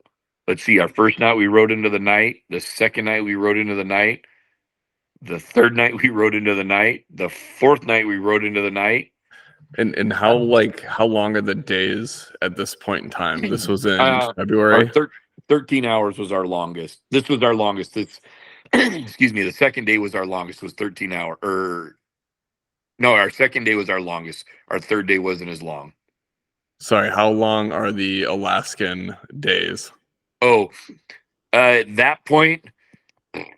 Speaker 1: let's see. Our first night we rode into the night. The second night we rode into the night. The third night we rode into the night. The fourth night we rode into the night.
Speaker 2: And how long are the days at this point in time? This was in
Speaker 1: Our
Speaker 2: February.
Speaker 1: 13 hours was our longest. This was our longest. This, excuse me, the second day was our longest, was 13 hour. Or no, our second day was our longest. Our third day wasn't as long.
Speaker 2: Sorry, how long are the Alaskan days?
Speaker 1: Oh, at that point,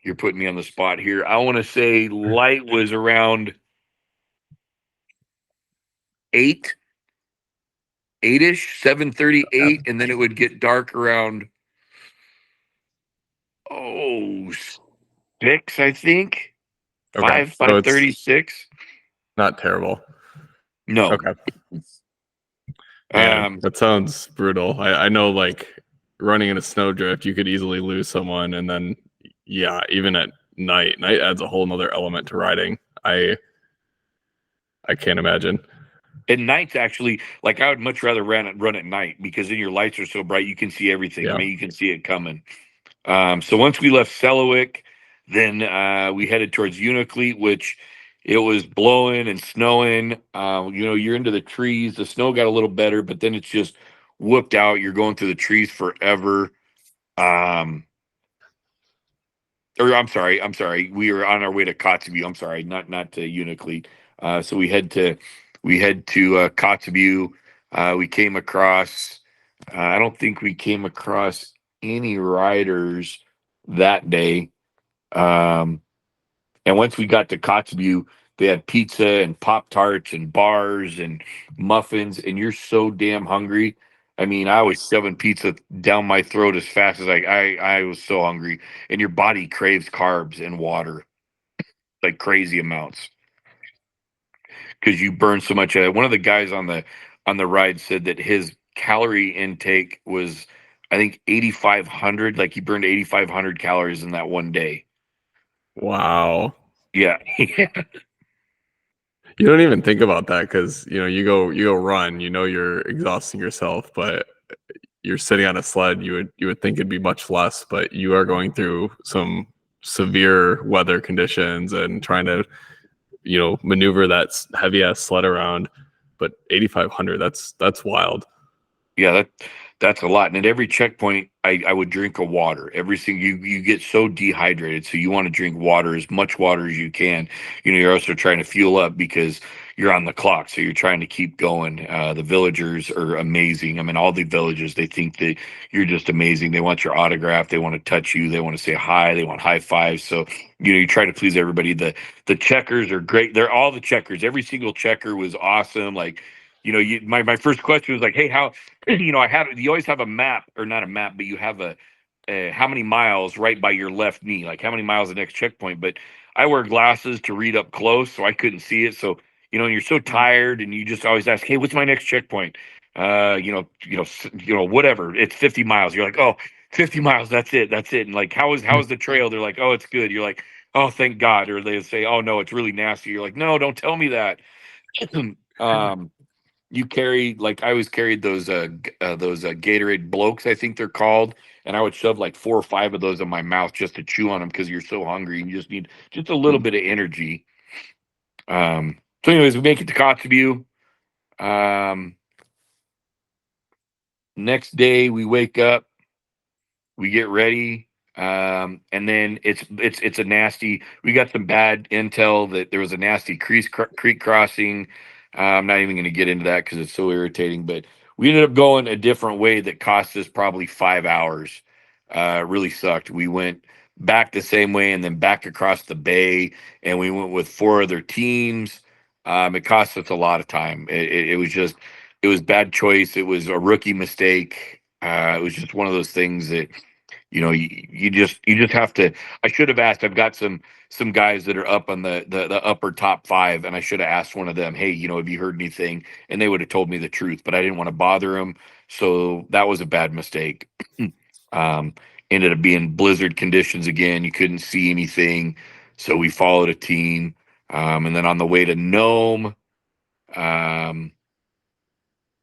Speaker 1: you're putting me on the spot here. I want to say light was around eight, eight-ish, 7:38, and then it would get dark around oh six, I think.
Speaker 2: Okay, so
Speaker 1: Five
Speaker 2: it's
Speaker 1: 36.
Speaker 2: not terrible.
Speaker 1: No.
Speaker 2: Okay, man,
Speaker 1: Um,
Speaker 2: that sounds brutal. I know, like running in a snowdrift, you could easily lose someone, and then yeah, even at night, night adds a whole nother element to riding. I can't imagine.
Speaker 1: at nights, actually, like I would much rather run at night because then your lights are so bright you can see everything. I
Speaker 2: Yeah.
Speaker 1: mean, you can see it coming. So once we left Selawik, then we headed towards Unalakleet, which it was blowing and snowing. You're into the trees. The snow got a little better, but then it's just whooped out. You're going through the trees forever. Um, or I'm sorry. We were on our way to Kotzebue. I'm sorry, not to Unalakleet. So we head to Kotzebue. We came across. I don't think we came across any riders that day. Um, and once we got to Kotzebue, they had pizza and Pop Tarts and bars and muffins, and you're so damn hungry. I mean, I was shoving pizza down my throat as fast as I was so hungry, and your body craves carbs and water like crazy amounts because you burn so much. One of the guys on the ride said that his calorie intake was, I think, 8,500. Like he burned 8,500 calories in that one day.
Speaker 2: Wow.
Speaker 1: Yeah.
Speaker 2: You don't even think about that because you go run, you're exhausting yourself, but you're sitting on a sled, you would think it'd be much less, but you are going through some severe weather conditions and trying to maneuver that heavy ass sled around. But 8,500, that's wild.
Speaker 1: Yeah, that's a lot. And at every checkpoint, I would drink a water. Every single you get so dehydrated, so you want to drink water, as much water as you can. You're also trying to fuel up because you're on the clock, so you're trying to keep going. The villagers are amazing. I mean, all the villagers, they think that you're just amazing. They want your autograph. They want to touch you. They want to say hi. They want high fives. So you try to please everybody. The checkers are great. They're all the checkers. Every single checker was awesome. Like. My first question was like, hey, how you always have a map, or not a map, but you have a how many miles right by your left knee, like how many miles the next checkpoint. But I wear glasses to read up close, so I couldn't see it. So you're so tired, and you just always ask, hey, what's my next checkpoint? Whatever. It's 50 miles. You're like, oh, 50 miles. That's it. That's it. And like, how is the trail? They're like, oh, it's good. You're like, oh, thank God. Or they say, oh no, it's really nasty. You're like, no, don't tell me that. um you carry, like I always carried those Gatorade blokes, I think they're called, and I would shove like 4 or 5 of those in my mouth just to chew on them because you're so hungry and you just need just a little bit of energy. So anyways, we make it to Kotzebue. Um, Next day we wake up, we get ready, and then it's a nasty. We got some bad intel that there was a nasty creek crossing. I'm not even going to get into that because it's so irritating. But we ended up going a different way that cost us probably 5 hours. Really sucked. We went back the same way and then back across the bay, and we went with four other teams. It cost us a lot of time. It was just, it was bad choice. It was a rookie mistake. It was just one of those things that, you just have to. I should have asked. I've got some guys that are up on the upper top five, and I should have asked one of them, hey, have you heard anything? And they would have told me the truth, but I didn't want to bother them, so that was a bad mistake. um, Ended up being blizzard conditions again. You couldn't see anything, so we followed a team, and then on the way to Nome. Um,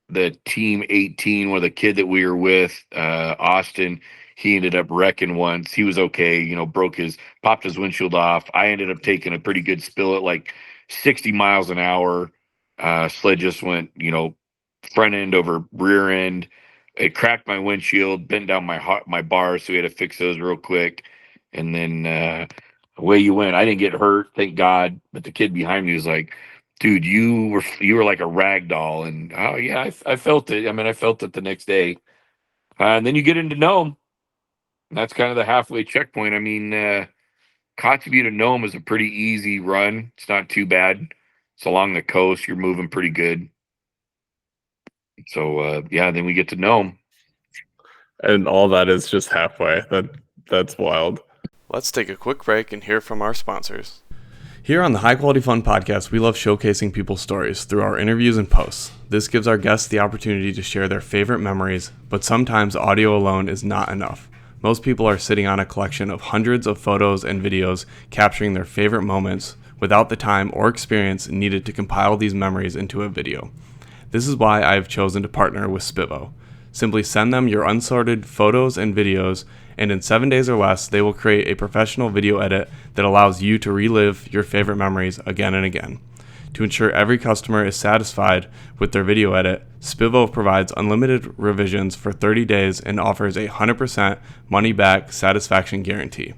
Speaker 1: the team 18 where the kid that we were with, Austin, he ended up wrecking once. He was okay, popped his windshield off. I ended up taking a pretty good spill at like 60 miles an hour. Sled just went, front end over rear end. It cracked my windshield, bent down my bars, so we had to fix those real quick. And then away you went. I didn't get hurt, thank God. But the kid behind me was like, dude, you were like a rag doll. And oh yeah, I felt it. I mean, I felt it the next day. And then you get into Nome. And that's kind of the halfway checkpoint. I mean, Kotzebue to Nome is a pretty easy run. It's not too bad. It's along the coast. You're moving pretty good. So yeah, then we get to Nome.
Speaker 2: And all that is just halfway. That's wild. Let's take a quick break and hear from our sponsors. Here on the High Quality Fun podcast, we love showcasing people's stories through our interviews and posts. This gives our guests the opportunity to share their favorite memories, but sometimes audio alone is not enough. Most people are sitting on a collection of hundreds of photos and videos capturing their favorite moments without the time or experience needed to compile these memories into a video. This is why I have chosen to partner with Spivo. Simply send them your unsorted photos and videos, and in 7 days or less, they will create a professional video edit that allows you to relive your favorite memories again and again. To ensure every customer is satisfied with their video edit, Spivo provides unlimited revisions for 30 days and offers a 100% money-back satisfaction guarantee.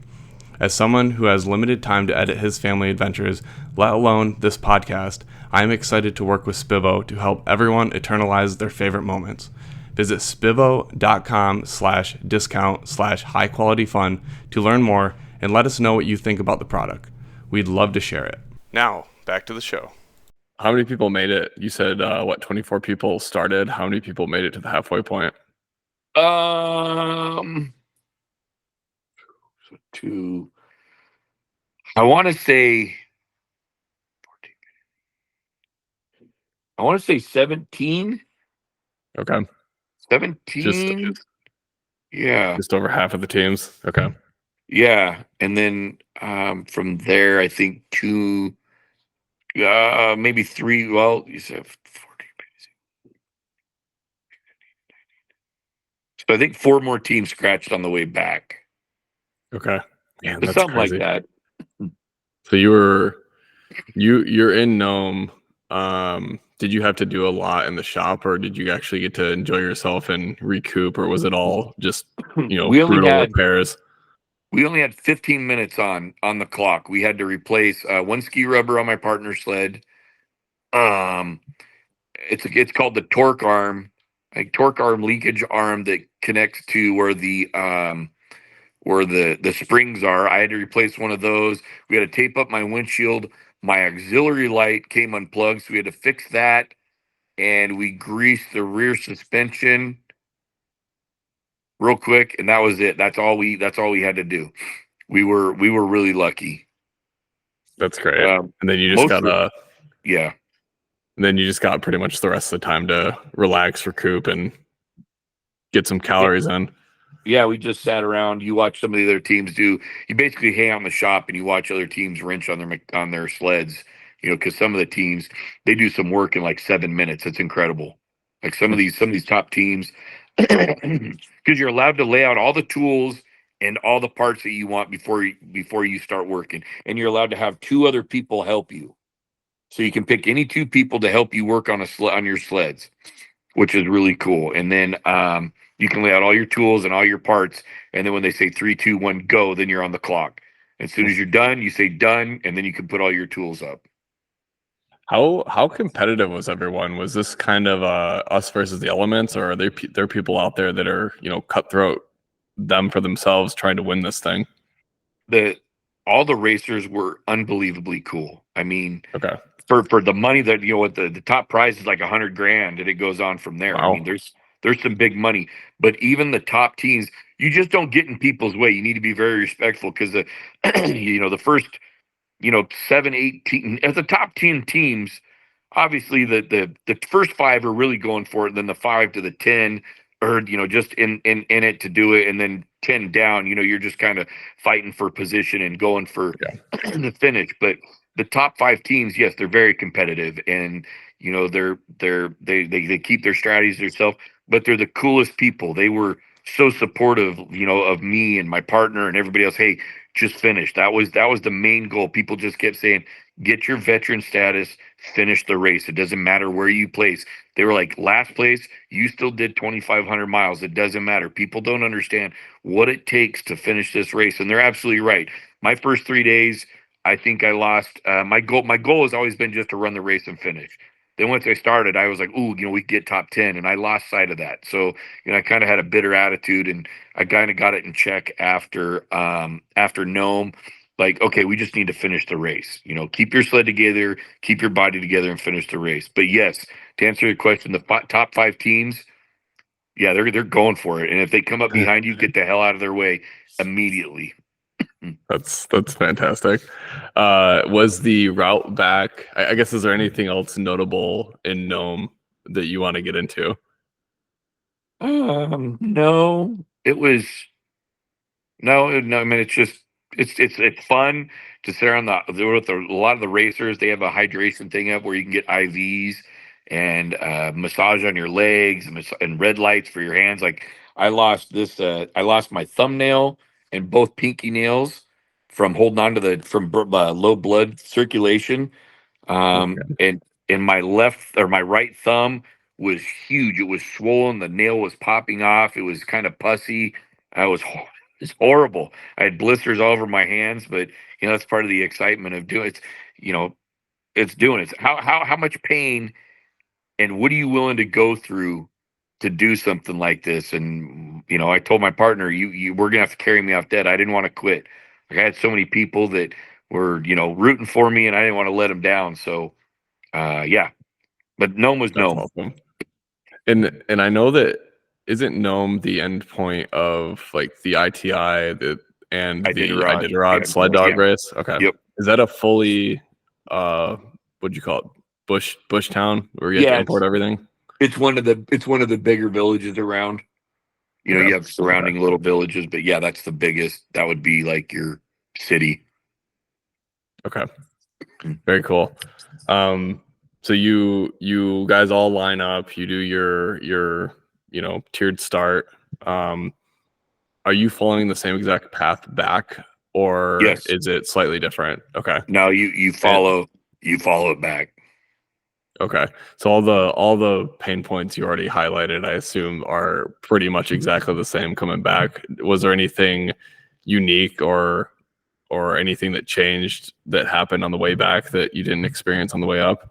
Speaker 2: As someone who has limited time to edit his family adventures, let alone this podcast, I am excited to work with Spivo to help everyone eternalize their favorite moments. Visit spivo.com/discount/high-quality-fun to learn more and let us know what you think about the product. We'd love to share it. Now, back to the show. How many people made it? You said, 24 people started. How many people made it to the halfway point?
Speaker 1: Two. I want to say 17.
Speaker 2: Okay.
Speaker 1: 17. Yeah.
Speaker 2: Just over half of the teams. Okay.
Speaker 1: Yeah. And then from there, I think two, maybe three. Well, you said 40. So I think four more teams scratched on the way back.
Speaker 2: Okay. Man,
Speaker 1: But
Speaker 2: that's
Speaker 1: something
Speaker 2: crazy.
Speaker 1: like that.
Speaker 2: So you're in Nome. Did you have to do a lot in the shop, or did you actually get to enjoy yourself and recoup, or was it all just brutal repairs?
Speaker 1: We only had 15 minutes on the clock. We had to replace one ski rubber on my partner's sled. It's called the torque arm, like torque arm leakage arm that connects to where the springs are. I had to replace one of those. We had to tape up my windshield. My auxiliary light came unplugged, so we had to fix that. And we greased the rear suspension real quick, and that was it. That's all we had to do. We were really lucky.
Speaker 2: That's great. And then you just
Speaker 1: yeah.
Speaker 2: And then you just got pretty much the rest of the time to relax, recoup, and get some calories in.
Speaker 1: Yeah, we just sat around. You watch some of the other teams do. You basically hang out in the shop and you watch other teams wrench on their sleds. Because some of the teams, they do some work in like 7 minutes. It's incredible. Like some of these top teams, because you're allowed to lay out all the tools and all the parts that you want before you start working, and you're allowed to have two other people help you. So you can pick any two people to help you work on on your sleds, which is really cool. And then you can lay out all your tools and all your parts. And then when they say 3, 2, 1, go, then you're on the clock. As soon as you're done, you say done, and then you can put all your tools up.
Speaker 2: How competitive was everyone? Was this kind of us versus the elements, or are there people out there that are cutthroat them for themselves trying to win this thing?
Speaker 1: The All the racers were unbelievably cool. I mean,
Speaker 2: Okay.
Speaker 1: for the money that what the top prize is like 100 grand, and it goes on from there. I mean,
Speaker 2: Wow.
Speaker 1: there's some big money, but even the top teams, you just don't get in people's way. You need to be very respectful because the the first 7, 8 as the top 10 teams, obviously the first five are really going for it. Then the 5 to the 10 are just in it to do it, and then 10 down. You're just kind of fighting for position and going for
Speaker 2: Yeah.
Speaker 1: the finish. But the top five teams, yes, they're very competitive, and they keep their strategies themselves. But they're the coolest people. They were so supportive, of me and my partner and everybody else. Hey, just finish. That was the main goal. People just kept saying, get your veteran status, finish the race. It doesn't matter where you place. They were like, last place, you still did 2,500 miles. It doesn't matter. People don't understand what it takes to finish this race. And they're absolutely right. My first 3 days, I think I lost my goal. My goal has always been just to run the race and finish. Then once I started, I was like, ooh, we get top 10. And I lost sight of that. So, I kind of had a bitter attitude, and I kind of got it in check after Nome. Like, okay, we just need to finish the race. Keep your sled together, keep your body together, and finish the race. But yes, to answer your question, the top five teams, yeah, they're going for it. And if they come up behind you, get the hell out of their way immediately.
Speaker 2: That's fantastic. Was the route back? I guess is there anything else notable in Nome that you want to get into?
Speaker 1: No, it was no, no. I mean, it's fun to sit around with a lot of the racers. They have a hydration thing up where you can get IVs and massage on your legs and red lights for your hands. Like I lost this. I lost my thumbnail and both pinky nails from holding on to low blood circulation.
Speaker 2: Okay.
Speaker 1: And my left or my right thumb was huge. It was swollen. The nail was popping off. It was kind of pussy. It's horrible. I had blisters all over my hands, but that's part of the excitement of doing it. You know, it's doing it. How much pain and what are you willing to go through to do something like this? And I told my partner, you we're gonna have to carry me off dead. I didn't want to quit. Like I had so many people that were rooting for me, and I didn't want to let them down. So yeah, but gnome was
Speaker 2: That's
Speaker 1: gnome.
Speaker 2: awesome. And I know that isn't Nome the end point of like the ITI and
Speaker 1: I did a
Speaker 2: the
Speaker 1: rod.
Speaker 2: Iditarod sled
Speaker 1: Yeah.
Speaker 2: dog race? Okay.
Speaker 1: Yep.
Speaker 2: Is that a fully what'd you call it? Bush town where you have to
Speaker 1: Yeah,
Speaker 2: import everything?
Speaker 1: it's one of the bigger villages around.
Speaker 2: Okay.
Speaker 1: You have
Speaker 2: Okay.
Speaker 1: surrounding little villages, but yeah, that's the biggest. That would be like your city.
Speaker 2: Okay. Very cool. Um, so you guys all line up, you do your tiered start. Um, are you following the same exact path back, or
Speaker 1: Yes.
Speaker 2: is it slightly different? Okay.
Speaker 1: Now you
Speaker 2: And,
Speaker 1: follow it back.
Speaker 2: okay. So all the pain points you already highlighted, I assume, are pretty much exactly the same coming back. Was there anything unique or anything that changed that happened on the way back that you didn't experience on the way up?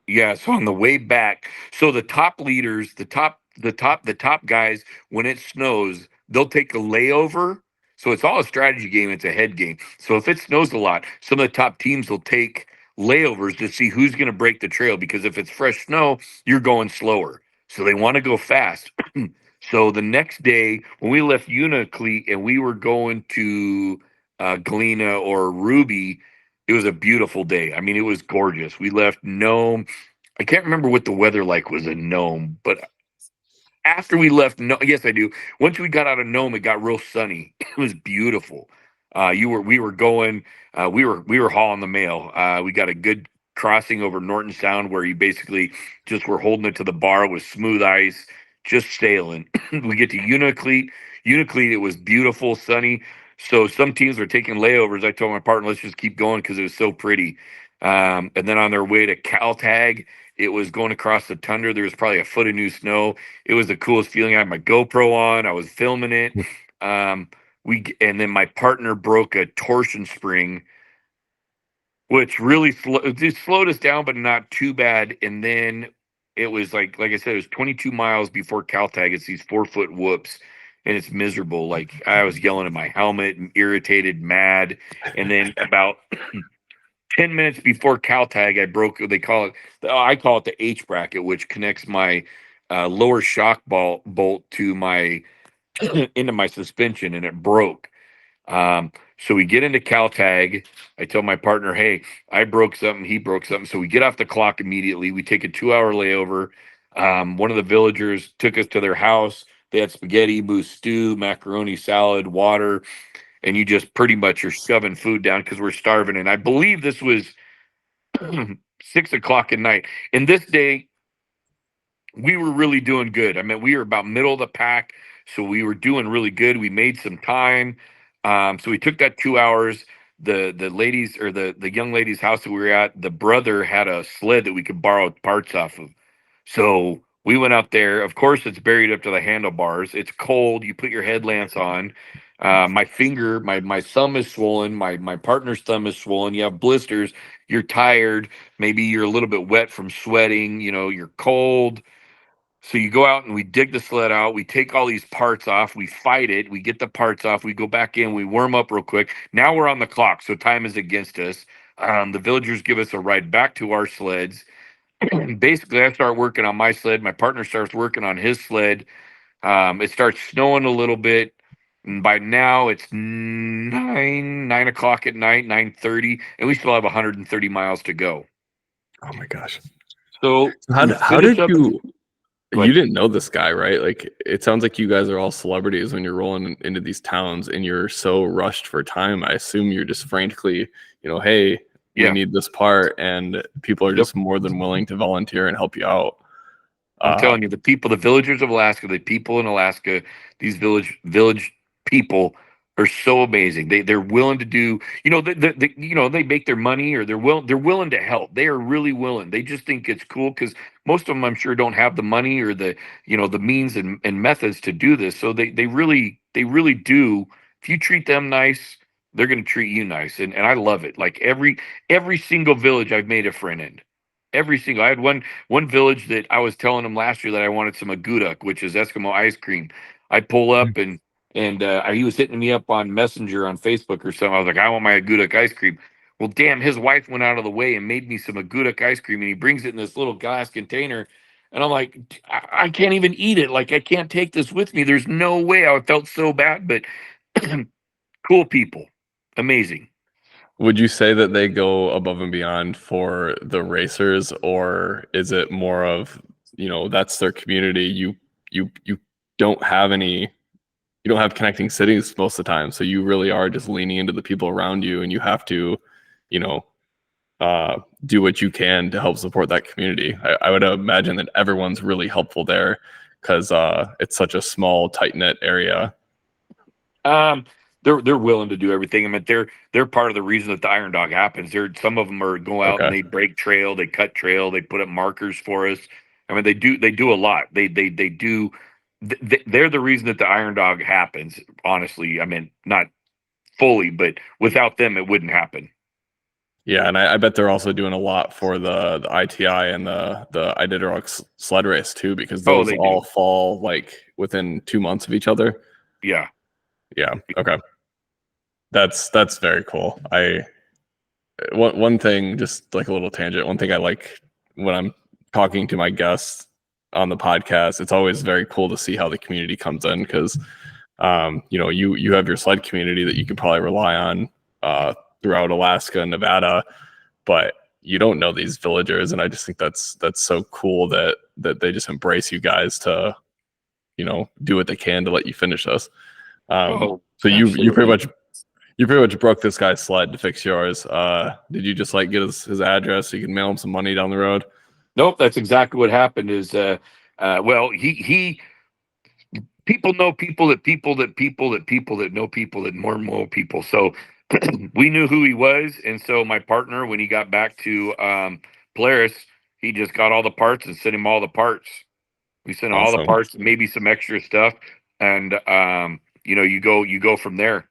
Speaker 1: Yeah, so on the way back, so the top leaders, the top guys, when it snows, they'll take a layover. So it's all a strategy game, it's a head game. So if it snows a lot, some of the top teams will take layovers to see who's going to break the trail because if it's fresh snow, you're going slower. So they want to go fast. So the next day, when we left Unaclete and we were going to Galena or Ruby, it was a beautiful day. I mean, it was gorgeous. We left Nome. I can't remember what the weather like was in Nome, but after we left, no, yes, I do. Once we got out of Nome, it got real sunny. It was beautiful. We were going, we were hauling the mail. We got a good crossing over Norton Sound where you basically just were holding it to the bar with smooth ice, just sailing. We get to Unaclete. Unaclete, it was beautiful, sunny. So some teams were taking layovers. I told my partner, let's just keep going because it was so pretty. And then on their way to Caltag, it was going across the tundra. There was probably a foot of new snow. It was the coolest feeling. I had my GoPro on. I was filming it. And then my partner broke a torsion spring. which really it slowed us down, but not too bad. And then it was like I said, it was 22 miles before Caltag. It's these 4-foot whoops, and it's miserable. Like I was yelling at my helmet, and irritated, mad. And then about 10 minutes before Caltag, I broke. They call it. I call it the H bracket, which connects my lower shock bolt to my into my suspension, and it broke. So we get into Caltag. I tell my partner, hey, I broke something. He broke something. So we get off the clock immediately. We take a 2-hour layover. One of the villagers took us to their house. They had spaghetti, moose stew, macaroni salad, water, and you just pretty much are shoving food down because we're starving. And I believe this was 6 o'clock at night. And this day, we were really doing good. I mean, we were about middle of the pack, so we were doing really good. We made some time. So we took that 2 hours. The ladies or the young lady's house that we were at, the brother had a sled that we could borrow parts off of. So we went out there. Of course, it's buried up to the handlebars. It's cold. You put your headlamps on. My finger, my thumb is swollen. My partner's thumb is swollen. You have blisters. You're tired. Maybe you're a little bit wet from sweating. You know, you're cold. So you go out and we dig the sled out. We take all these parts off. We fight it. We get the parts off. We go back in. We warm up real quick. Now we're on the clock, so time is against us. The villagers give us a ride back to our sleds. Basically, I start working on my sled. My partner starts working on his sled. It starts snowing a little bit. And by now it's 9 o'clock at night, 9:30, and we still have 130 miles to go.
Speaker 2: Oh my gosh.
Speaker 1: So
Speaker 2: How,
Speaker 1: we
Speaker 2: how
Speaker 1: finish
Speaker 2: did
Speaker 1: up.
Speaker 2: you
Speaker 1: Go
Speaker 2: you
Speaker 1: ahead.
Speaker 2: didn't know this guy, right? Like it sounds like you guys are all celebrities when you're rolling into these towns and you're so rushed for time. I assume you're just frantically, hey, we
Speaker 1: Yeah.
Speaker 2: need this part, and people are
Speaker 1: Yep.
Speaker 2: just more than willing to volunteer and help you out.
Speaker 1: I'm
Speaker 2: Uh,
Speaker 1: telling you, the villagers of Alaska, the people in Alaska, these village people are so amazing. They're willing to do, they make their money or they're willing to help. They are really willing. They just think it's cool because most of them, I'm sure, don't have the money or the means and methods to do this. So they really do. If you treat them nice, they're going to treat you nice, and I love it. Like every single village I've made a friend in. Every single. I had one village that I was telling him last year that I wanted some aguduk, which is Eskimo ice cream. I pull up and he was hitting me up on Messenger on Facebook or something. I was like, I want my aguduk ice cream. Well, damn, his wife went out of the way and made me some aguduk ice cream, and he brings it in this little glass container. And I'm like, I can't even eat it. Like, I can't take this with me. There's no way. I felt so bad, but cool people, amazing.
Speaker 2: would you say that they go above and beyond for the racers, or is it more of, that's their community? You don't have any you don't have connecting cities most of the time, so you really are just leaning into the people around you, and you have to, you know, do what you can to help support that community. I would imagine that everyone's really helpful there because it's such a small, tight knit area.
Speaker 1: Um, they're willing to do everything. I mean, they're part of the reason that the Iron Dog happens. Some of them are go out and
Speaker 2: Okay,
Speaker 1: they break trail, they cut trail, they put up markers for us. I mean, they do a lot. They do. They're the reason that the Iron Dog happens. Honestly, I mean, not fully, but without them, it wouldn't happen.
Speaker 2: yeah, and I bet they're also doing a lot for the ITI and the Iditarod sled race too, because
Speaker 1: Oh,
Speaker 2: those
Speaker 1: they
Speaker 2: all
Speaker 1: do.
Speaker 2: fall like within 2 months of each other.
Speaker 1: Yeah.
Speaker 2: Yeah, okay, that's very cool. One thing, just like a little tangent, one thing I like when I'm talking to my guests on the podcast, it's always very cool to see how the community comes in because you have your sled community that you could probably rely on throughout Alaska and Nevada, but you don't know these villagers, and I just think that's so cool that they just embrace you guys to do what they can to let you finish this.
Speaker 1: Oh,
Speaker 2: So you pretty
Speaker 1: absolutely.
Speaker 2: much you pretty much broke this guy's sled to fix yours. Did you just like get his address so you can mail him some money down the road?
Speaker 1: Nope, that's exactly what happened. Well, he people know people that people that people that people that know people that more people. So we knew who he was, and so my partner, when he got back to Polaris, he just got all the parts and sent him all the parts. We sent him all the
Speaker 2: Awesome.
Speaker 1: parts, maybe some extra stuff, and you go from there.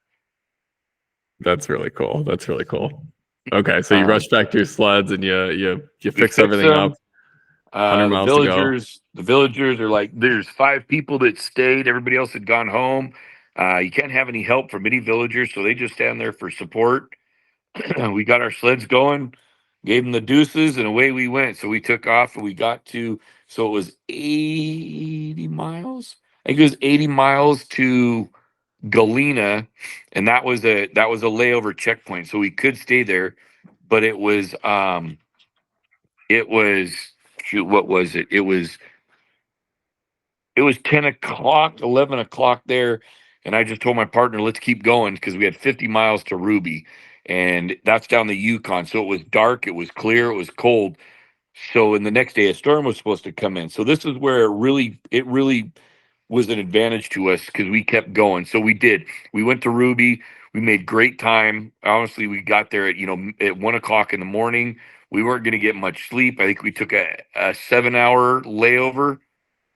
Speaker 2: That's really cool. That's really cool. Okay, so you rush back to your sleds and you
Speaker 1: We
Speaker 2: fix
Speaker 1: fix
Speaker 2: everything up.
Speaker 1: them.
Speaker 2: 100 miles to go.
Speaker 1: The villagers are like, there's 5 people that stayed. Everybody else had gone home. You can't have any help from any villagers, so they just stand there for support. We got our sleds going, gave them the deuces, and away we went. So we took off and we got to, so it was 80 miles. I think it was 80 miles to Galena, and that was a layover checkpoint. So we could stay there, but it was shoot, what was it? It was 10 o'clock, 11 o'clock there. And I just told my partner, let's keep going because we had 50 miles to Ruby. And that's down the Yukon. So it was dark, it was clear, it was cold. So in the next day, a storm was supposed to come in. So this is where it really was an advantage to us because we kept going. So we did. We went to Ruby. We made great time. Honestly, we got there at 1 o'clock in the morning. We weren't going to get much sleep. I think we took a 7 hour layover,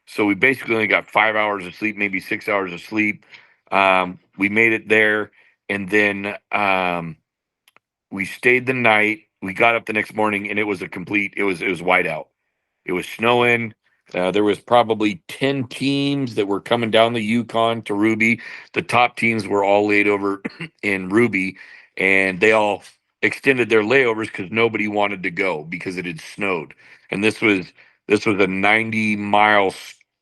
Speaker 1: so we basically only got 5 hours of sleep, maybe 6 hours of sleep. We made it there, and then we stayed the night. We got up the next morning, and it was white out. It was snowing. There was probably 10 teams that were coming down the Yukon to Ruby. The top teams were all laid over in Ruby, and they all extended their layovers because nobody wanted to go because it had snowed. And this was a 90-mile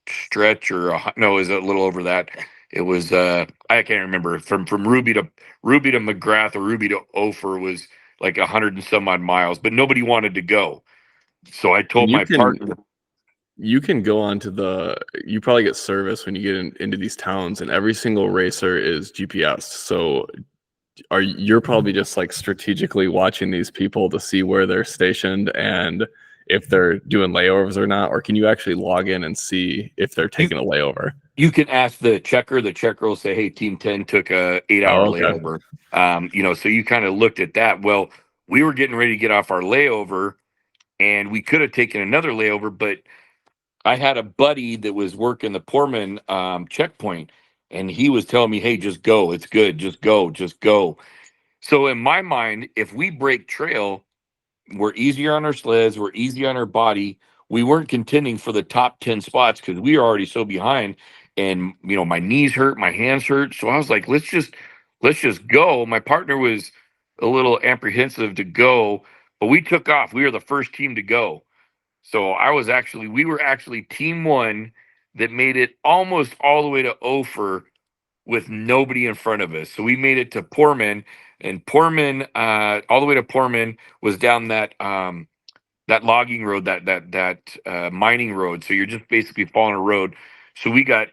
Speaker 1: stretch, or no, it was a little over that. It was I can't remember, from Ruby to McGrath, or Ruby to Ophir was like 100 and some odd miles, but nobody wanted to go. So I told
Speaker 2: And
Speaker 1: my partner,
Speaker 2: you can go on to you probably get service when you get into these towns, and every single racer is GPS. So you're probably just like strategically watching these people to see where they're stationed and if they're doing layovers or not, or can you actually log in and see if they're
Speaker 1: you
Speaker 2: taking a layover?
Speaker 1: you can ask the checker. The checker will say, "Hey, Team 10 took a 8 hour
Speaker 2: Oh, okay.
Speaker 1: layover." So you kind of looked at that. Well, we were getting ready to get off our layover, and we could have taken another layover, but I had a buddy that was working the Portman checkpoint, and he was telling me, "Hey, just go. It's good. Just go. Just go." So in my mind, if we break trail, we're easier on our sleds, we're easy on our body. We weren't contending for the top 10 spots because we were already so behind. And my knees hurt, my hands hurt. So I was like, let's just go. My partner was a little apprehensive to go, but we took off. We were the first team to go. So we were actually team one that made it almost all the way to Ophir with nobody in front of us. So we made it to Portman, and Portman, all the way to Portman was down that logging road, that mining road. So you're just basically following a road. So we got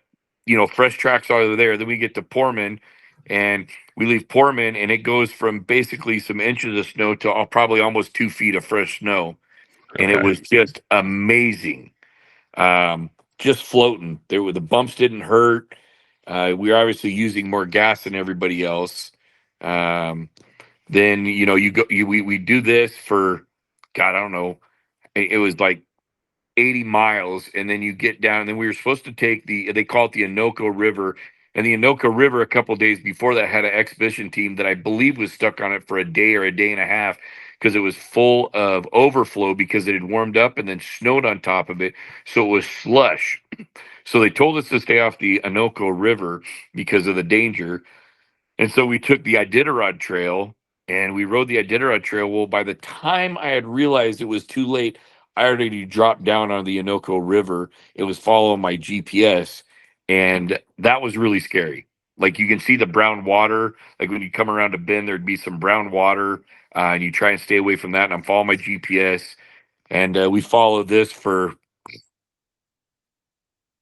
Speaker 1: fresh tracks out of there. Then we get to Portman, and we leave Portman, and it goes from basically some inches of snow to probably almost 2 feet of fresh snow, and it
Speaker 2: Okay.
Speaker 1: was just amazing. Just floating. The bumps didn't hurt. We were obviously using more gas than everybody else. Um, then we do this for, God, I don't know. It was like 80 miles, and then you get down. And then we were supposed to take they call it the Anoka River, and the Anoka River a couple days before that had an expedition team that I believe was stuck on it for a day or a day and a half because it was full of overflow because it had warmed up and then snowed on top of it, so it was slush. So they told us to stay off the Anoka River because of the danger. And so we took the Iditarod Trail, and we rode the Iditarod Trail. Well, by the time I had realized it was too late, I already dropped down on the Anoka River. It was following my GPS, and that was really scary. Like, you can see the brown water. Like, when you come around a bend, there'd be some brown water, and you try and stay away from that. And I'm following my GPS, and we followed this for,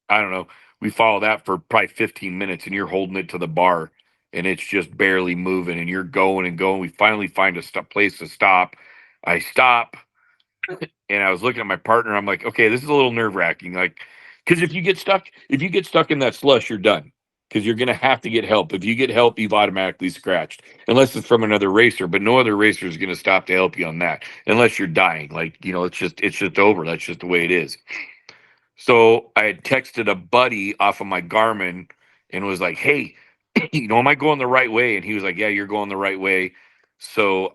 Speaker 1: I don't know, we follow that for probably 15 minutes, and you're holding it to the bar, and it's just barely moving, and you're going and going. We finally find a place to stop. I stop, and I was looking at my partner. I'm like, okay, this is a little nerve wracking. Like, because if you get stuck in that slush, you're done. Because you're gonna have to get help. If you get help, you've automatically scratched, unless it's from another racer. But no other racer is gonna stop to help you on that, unless you're dying. Like, it's just over. That's just the way it is. So I had texted a buddy off of my Garmin and was like, "Hey, am I going the right way?" And he was like, "Yeah, you're going the right way." So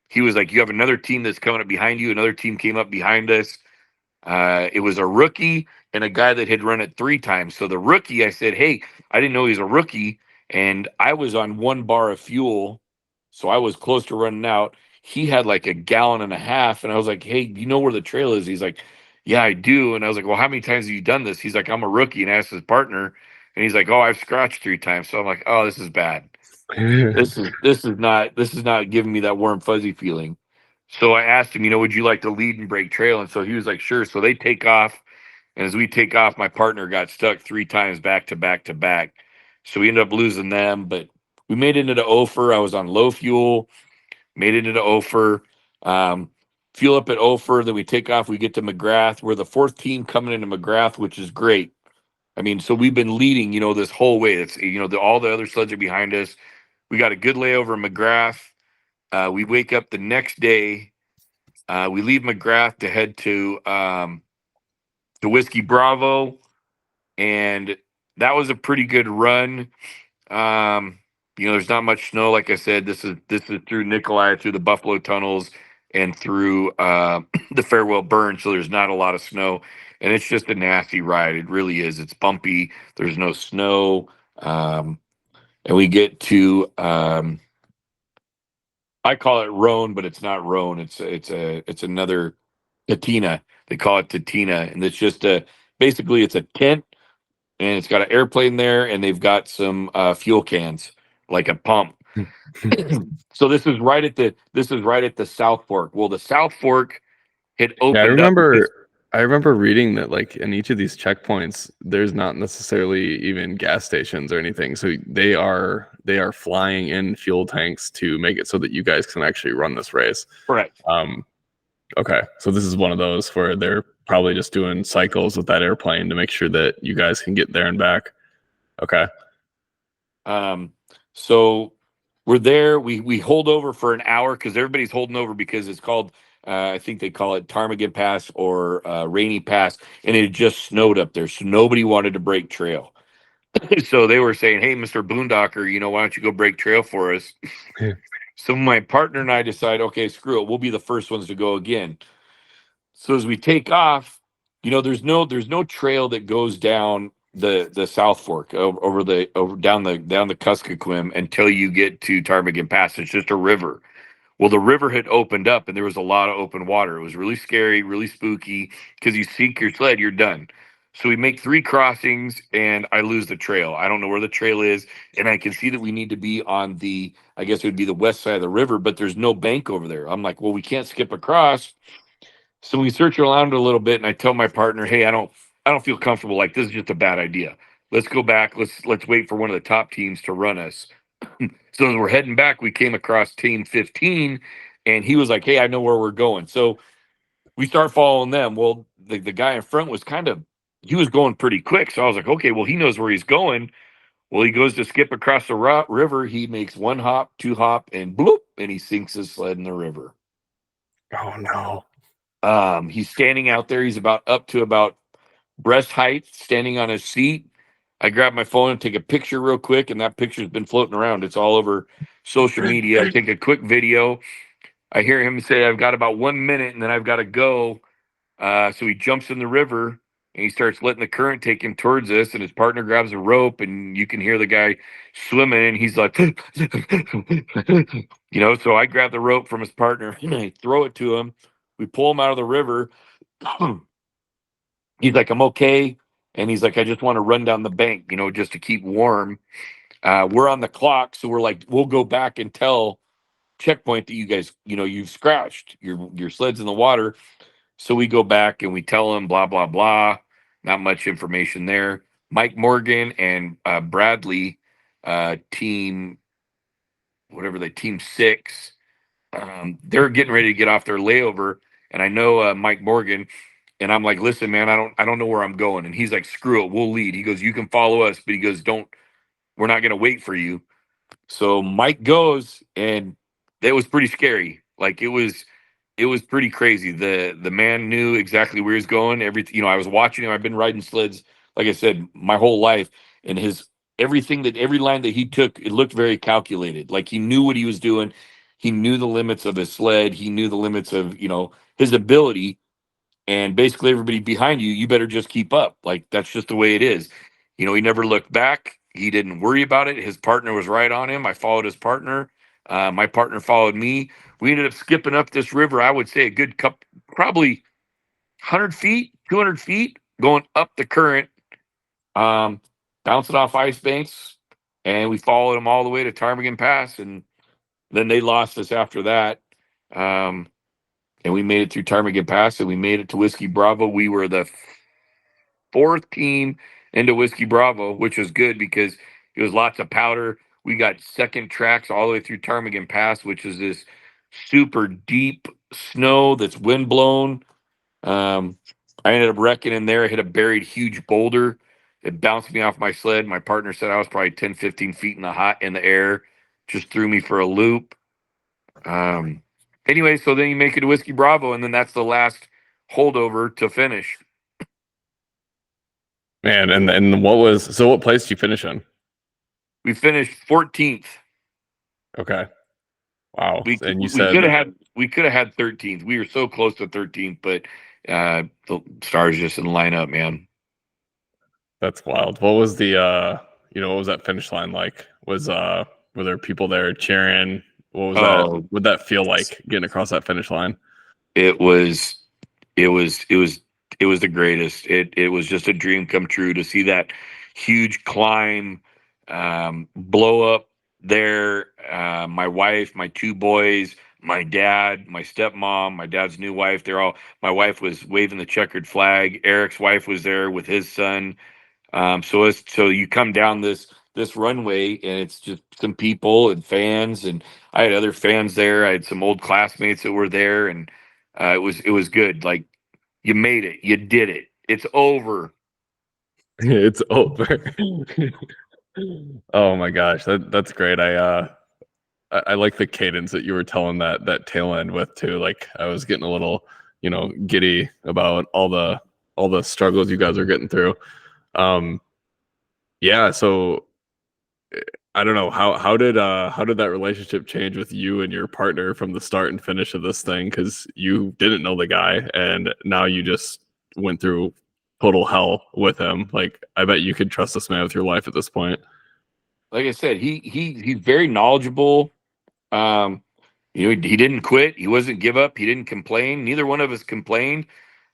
Speaker 1: he was like, you have another team that's coming up behind you. Another team came up behind us. It was a rookie and a guy that had run it 3 times. So the rookie, I said, hey, I didn't know he was a rookie, and I was on 1 bar of fuel, so I was close to running out. He had like a gallon and a half, and I was like, hey, you know where the trail is? He's like, yeah, I do. And I was like, well, how many times have you done this? He's like, I'm a rookie, and I asked his partner, and he's like, oh, I've scratched 3 times. So I'm like, oh, this is bad. This is not giving me that warm fuzzy feeling. So I asked him, would you like to lead and break trail? And so he was like, sure. So they take off. And as we take off, my partner got stuck 3 times back to back to back. So we ended up losing them, but we made it into Ophir. I was on low fuel, made it into Ophir. Fuel up at Ophir. Then we take off. We get to McGrath. We're the 4th team coming into McGrath, which is great. I mean, so we've been leading, this whole way. It's, all the other sleds are behind us. We got a good layover in McGrath. We wake up the next day. We leave McGrath to head to Whiskey Bravo, and that was a pretty good run. There's not much snow. Like I said, this is through Nikolai, through the Buffalo tunnels, and through the Farewell Burn. So there's not a lot of snow, and it's just a nasty ride. It really is. It's bumpy. There's no snow, and we get to I call it Roan, but it's not Roan. It's another Tatina. They call it Tatina, and it's just basically it's a tent, and it's got an airplane there, and they've got some fuel cans, like a pump. So this is right at the South Fork. Well, the South Fork had
Speaker 2: Yeah,
Speaker 1: opened up because
Speaker 2: I remember reading that like in each of these checkpoints, there's not necessarily even gas stations or anything. So they are flying in fuel tanks to make it so that you guys can actually run this race.
Speaker 1: correct.
Speaker 2: Okay, so this is one of those where they're probably just doing cycles with that airplane to make sure that you guys can get there and back. Okay.
Speaker 1: So we're there. We hold over for an hour because everybody's holding over because it's called I think they call it Ptarmigan Pass or Rainy Pass, and it had just snowed up there, so nobody wanted to break trail. So they were saying, "Hey, Mr. Boondocker, why don't you go break trail for us?"
Speaker 2: Yeah.
Speaker 1: So my partner and I decide, okay, screw it, we'll be the first ones to go again. So as we take off, there's no trail that goes down the South Fork over down the Kuskokwim until you get to Ptarmigan Pass. It's just a river. Well, the river had opened up and there was a lot of open water. It was really scary, really spooky because you sink your sled, you're done. So we make 3 crossings and I lose the trail. I don't know where the trail is. And I can see that we need to be on I guess it would be the west side of the river, but there's no bank over there. I'm like, well, we can't skip across. So we search around a little bit and I tell my partner, hey, I don't feel comfortable. Like this is just a bad idea. Let's go back. Let's wait for one of the top teams to run us. So as we're heading back, we came across team 15 and he was like, hey, I know where we're going. So we start following them. Well, the guy in front was he was going pretty quick. So I was like, okay, well, he knows where he's going. Well, he goes to skip across the river. He makes 1 hop, 2 hop, and bloop, and he sinks his sled in the river.
Speaker 2: Oh no.
Speaker 1: He's standing out there. He's up to about breast height, standing on his seat. I grab my phone and take a picture real quick, and that picture's been floating around. It's all over social media. I take a quick video. I hear him say, I've got about 1 minute and then I've got to go. So he jumps in the river and he starts letting the current take him towards us. And his partner grabs a rope, and you can hear the guy swimming. And he's like, so I grab the rope from his partner and I throw it to him. We pull him out of the river. He's like, I'm okay. And he's like, I just want to run down the bank, just to keep warm. We're on the clock. So we're like, we'll go back and tell checkpoint that you guys, you've scratched your sleds in the water. So we go back and we tell them blah, blah, blah. Not much information there. Mike Morgan and Bradley, team, team 6, they're getting ready to get off their layover. And I know Mike Morgan, and I'm like, listen, man, I don't know where I'm going. And he's like, screw it, we'll lead. He goes, you can follow us, but he goes, we're not going to wait for you. So Mike goes, and it was pretty scary. Like it was pretty crazy. The man knew exactly where he was going. I was watching him. I've been riding sleds, like I said, my whole life, and every line that he took, it looked very calculated. Like he knew what he was doing. he knew the limits of his sled. He knew the limits of, his ability. And basically everybody behind you, you better just keep up. Like, that's just the way it is. He never looked back. He didn't worry about it. His partner was right on him. I followed his partner. My partner followed me. We ended up skipping up this river. I would say a good cup, probably 100 feet, 200 feet, going up the current, bouncing off ice banks. And we followed them all the way to Ptarmigan Pass. And then they lost us after that. And we made it through Ptarmigan Pass, and we made it to Whiskey Bravo. We were the fourth team into Whiskey Bravo, which was good because it was lots of powder. We got second tracks all the way through Ptarmigan Pass, which is this super deep snow that's windblown. I ended up wrecking in there. I hit a buried huge boulder. It bounced me off my sled. My partner said I was probably 10, 15 feet in the air. Just threw me for a loop. Anyway, so then you make it to Whiskey Bravo, and then that's the last holdover to finish.
Speaker 2: Man, and what place did you finish in?
Speaker 1: We finished 14th.
Speaker 2: Okay. Wow. And you
Speaker 1: we
Speaker 2: said
Speaker 1: could have had 13th. We were so close to 13th, but the stars just didn't line up, man.
Speaker 2: that's wild. What was what was that finish line like? Were there people there cheering? What was that? What would that feel like getting across that finish line?
Speaker 1: It was the greatest. It was just a dream come true to see that huge climb, blow up there. My wife, my two boys, my dad, my stepmom, my dad's new wife. My wife was waving the checkered flag. Eric's wife was there with his son. So you come down this runway, and it's just some people and fans, and I had other fans there. I had some old classmates that were there, and it was good. Like, you made it, you did it. It's over.
Speaker 2: It's over. Oh my gosh, that's great. I like the cadence that you were telling that tail end with too. Like, I was getting a little, giddy about all the struggles you guys are getting through. Yeah, so I don't know how did that relationship change with you and your partner from the start and finish of this thing? Because you didn't know the guy, and now you just went through total hell with him. Like, I bet you could trust this man with your life at this point.
Speaker 1: Like I said, he's very knowledgeable. He didn't quit. He wasn't give up. He didn't complain. Neither one of us complained.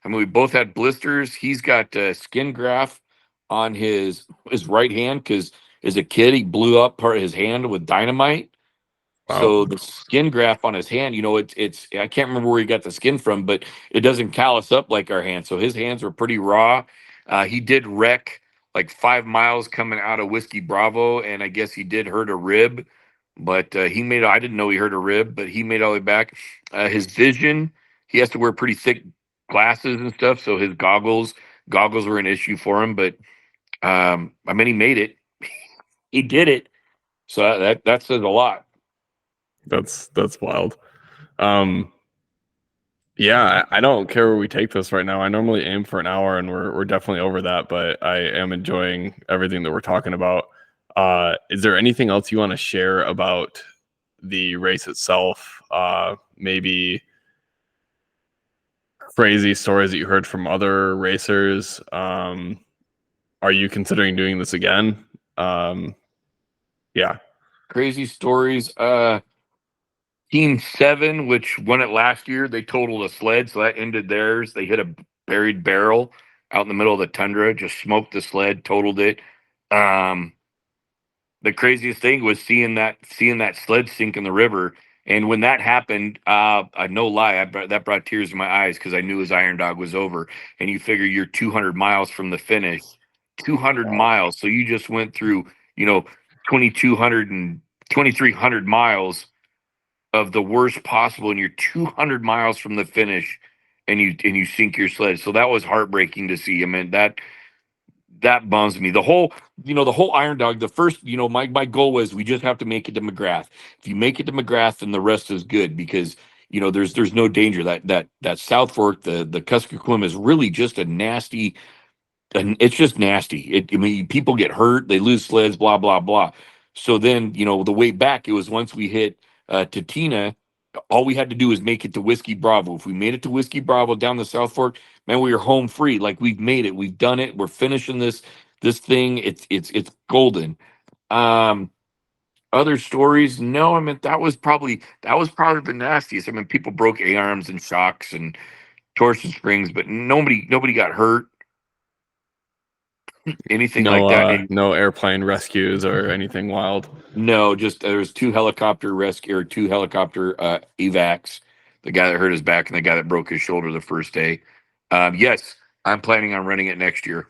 Speaker 1: I mean, we both had blisters. He's got skin graft on his right hand because as a kid he blew up part of his hand with dynamite.
Speaker 2: Wow.
Speaker 1: So the skin graft on his hand, it's I can't remember where he got the skin from, but it doesn't callus up like our hands. So his hands were pretty raw. He did wreck like 5 miles coming out of Whiskey Bravo, and I guess he did hurt a rib, but he made. I didn't know he hurt a rib, but he made all the way back. His vision, he has to wear pretty thick glasses and stuff, so his goggles were an issue for him. But I mean, he made it. He did it. So that says a lot.
Speaker 2: That's wild. Yeah, I don't care where we take this right now. I normally aim for an hour, and we're definitely over that, but I am enjoying everything that we're talking about. Is there anything else you want to share about the race itself? Maybe crazy stories that you heard from other racers. Are you considering doing this again? Yeah.
Speaker 1: Crazy stories. Team 7, which won it last year, they totaled a sled, so that ended theirs. They hit a buried barrel out in the middle of the tundra, just smoked the sled, totaled it. The craziest thing was seeing that sled sink in the river. And when that happened, no lie, that brought tears to my eyes because I knew his Iron Dog was over. And you figure you're 200 miles from the finish, 200 miles. So you just went through, 2,200 and 2,300 miles of the worst possible, and you're 200 miles from the finish, and you sink your sled. So that was heartbreaking to see. I mean, that bums me. The whole Iron Dog, the first, my goal was we just have to make it to McGrath. If you make it to McGrath, then the rest is good because there's no danger. That South Fork, the Kuskokwim is really just a nasty, and it's just nasty. I mean, people get hurt, they lose sleds, blah blah blah. So then, the way back, it was once we hit to Tina, all we had to do was make it to Whiskey Bravo. If we made it to Whiskey Bravo down the South Fork, man, we were home free. Like we've made it, we've done it. We're finishing this thing. It's golden. Um, Other stories, no. I mean, that was probably the nastiest. I mean, people broke A arms and shocks and torsion springs, but nobody got hurt, anything like
Speaker 2: No,
Speaker 1: that. And
Speaker 2: no airplane rescues or anything wild.
Speaker 1: no, just there was two helicopter rescue or two helicopter evacs. The guy that hurt his back and the guy that broke his shoulder the first day. Yes, I'm planning on running it next year.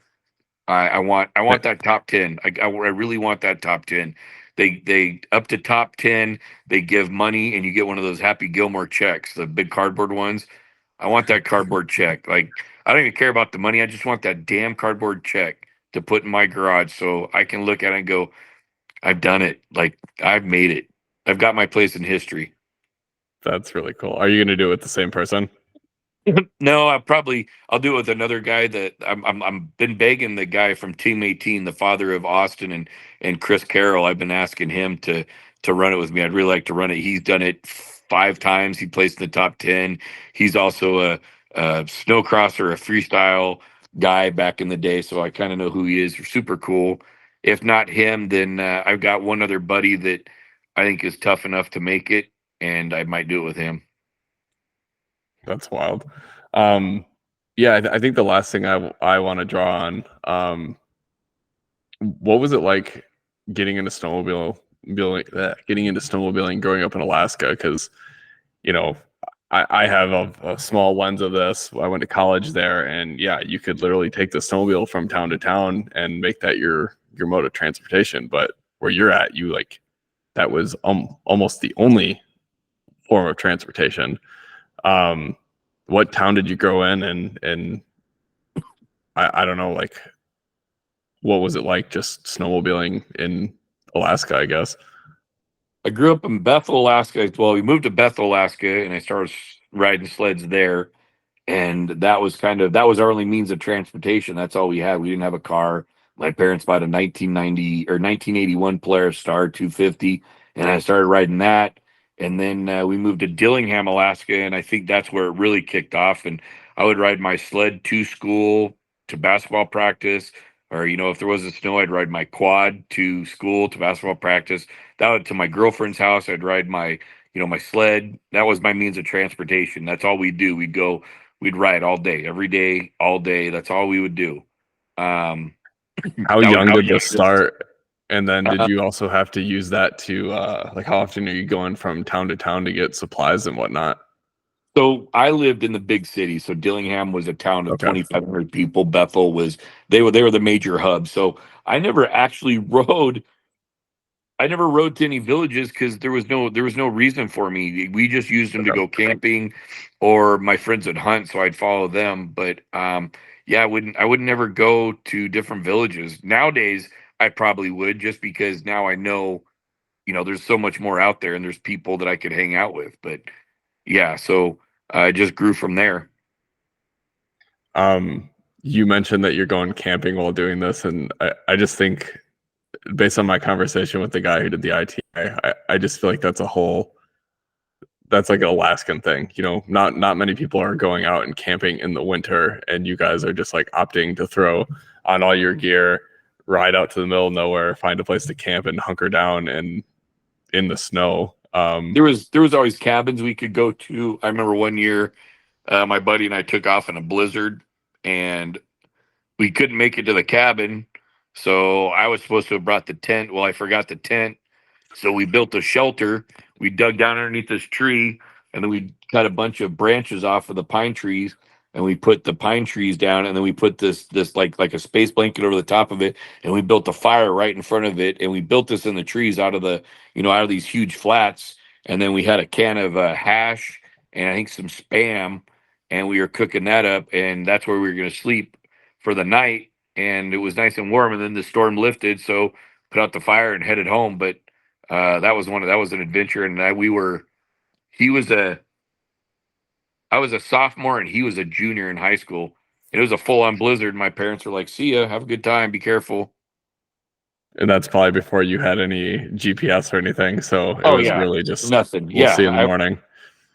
Speaker 1: I want that top 10. I really want that top 10. They up to top 10. They give money and you get one of those Happy Gilmore checks, the big cardboard ones. I want that cardboard check. Like I don't even care about the money. I just want that damn cardboard check to put in my garage so I can look at it and go, I've done it. Like I've made it. I've got my place in history.
Speaker 2: That's really cool. Are you going to do it with the same person?
Speaker 1: No, I'll do it with another guy that I'm been begging the guy from Team 18, the father of Austin and Chris Carroll. I've been asking him to run it with me. I'd really like to run it. He's done it 5 times. He placed in the top 10. He's also a snow crosser, a freestyle guy back in the day, so I kind of know who he is. Super cool. If not him, then I've got one other buddy that I think is tough enough to make it, and I might do it with him.
Speaker 2: That's wild. Um, yeah, I think the last thing I want to draw on. What was it like getting into getting into snowmobiling growing up in Alaska? Because you know, I have a small lens of this. I went to college there, and yeah, you could literally take the snowmobile from town to town and make that your mode of transportation. But where you're at, you like that was almost the only form of transportation. Um, what town did you grow in, and I don't know, like what was it like just snowmobiling in Alaska? I guess.
Speaker 1: I grew up in Bethel, Alaska. Well, we moved to Bethel, Alaska, and I started riding sleds there. And that was our only means of transportation. That's all we had. We didn't have a car. My parents bought a 1990 or 1981 Polaris Star 250, and I started riding that. And then we moved to Dillingham, Alaska, and I think that's where it really kicked off. And I would ride my sled to school, to basketball practice, or if there wasn't snow, I'd ride my quad to school, to basketball practice. That would to my girlfriend's house. I'd ride my sled. That was my means of transportation. That's all we'd do. We'd ride all day, every day, all day. That's all we would do. Um,
Speaker 2: How
Speaker 1: that was
Speaker 2: young
Speaker 1: how
Speaker 2: did
Speaker 1: young
Speaker 2: this
Speaker 1: this.
Speaker 2: start? And then did
Speaker 1: Uh,
Speaker 2: you also have to use that to like how often are you going from town to town to get supplies and whatnot?
Speaker 1: so I lived in the big city. So Dillingham was a town of
Speaker 2: Okay.
Speaker 1: 2,500 people. Bethel was they were the major hub. So I never actually rode. I never rode to any villages because there was no reason for me. We just used them to
Speaker 2: Okay.
Speaker 1: go camping, or my friends would hunt, so I'd follow them. But yeah, I would never go to different villages. Nowadays, I probably would just because now I know, there's so much more out there and there's people that I could hang out with. But yeah, so I just grew from there.
Speaker 2: Um, you mentioned that you're going camping while doing this, and I just think based on my conversation with the guy who did the ITA, I just feel like that's like an Alaskan thing. Not many people are going out and camping in the winter, and you guys are just like opting to throw on all your gear, ride out to the middle of nowhere, find a place to camp and hunker down and in the snow.
Speaker 1: There was always cabins we could go to. I remember one year, my buddy and I took off in a blizzard, and we couldn't make it to the cabin. So I was supposed to have brought the tent. Well, I forgot the tent. So we built a shelter. We dug down underneath this tree, and then we cut a bunch of branches off of the pine trees, and we put the pine trees down, and then we put this like a space blanket over the top of it, and we built a fire right in front of it, and we built this in the trees out of these huge flats, and then we had a can of hash and I think some spam, and we were cooking that up, and that's where we were going to sleep for the night, and it was nice and warm, and then the storm lifted, so put out the fire and headed home. But that was an adventure, and he was a I was a sophomore and he was a junior in high school. And it was a full on blizzard. My parents were like, "See ya, have a good time, be careful."
Speaker 2: And that's probably before you had any GPS or anything. So it
Speaker 1: Oh
Speaker 2: was
Speaker 1: yeah,
Speaker 2: really just,
Speaker 1: nothing.
Speaker 2: we'll
Speaker 1: Yeah,
Speaker 2: see you in the morning.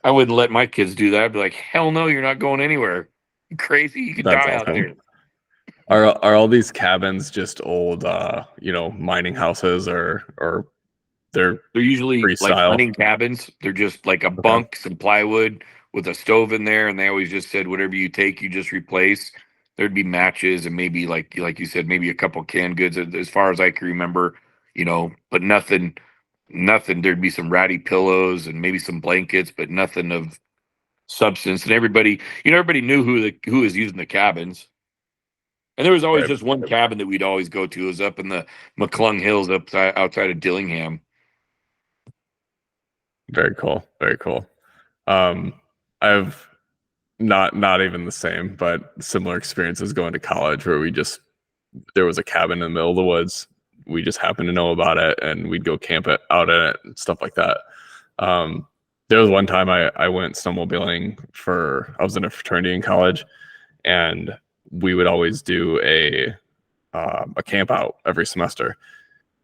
Speaker 1: I wouldn't let my kids do that. I'd be like, hell no, you're not going anywhere. You crazy? You could
Speaker 2: That's
Speaker 1: die out
Speaker 2: awesome.
Speaker 1: there.
Speaker 2: Are all these cabins just old, mining houses, or they're
Speaker 1: They're usually like
Speaker 2: freestyle?
Speaker 1: hunting cabins. They're just like a
Speaker 2: Okay.
Speaker 1: bunk, some plywood with a stove in there, and they always just said whatever you take, you just replace. There'd be matches and maybe like you said, maybe a couple canned goods as far as I can remember, but nothing. There'd be some ratty pillows and maybe some blankets, but nothing of substance. And everybody knew who was using the cabins. And there was always
Speaker 2: Right.
Speaker 1: just one cabin that we'd always go to. It was up in the McClung Hills, outside of Dillingham.
Speaker 2: Very cool. Very cool. Um, I've not even the same, but similar experiences going to college where there was a cabin in the middle of the woods. We just happened to know about it and we'd go camp it out in it and stuff like that. Um, there was one time I went snowmobiling I was in a fraternity in college, and we would always do a camp out every semester.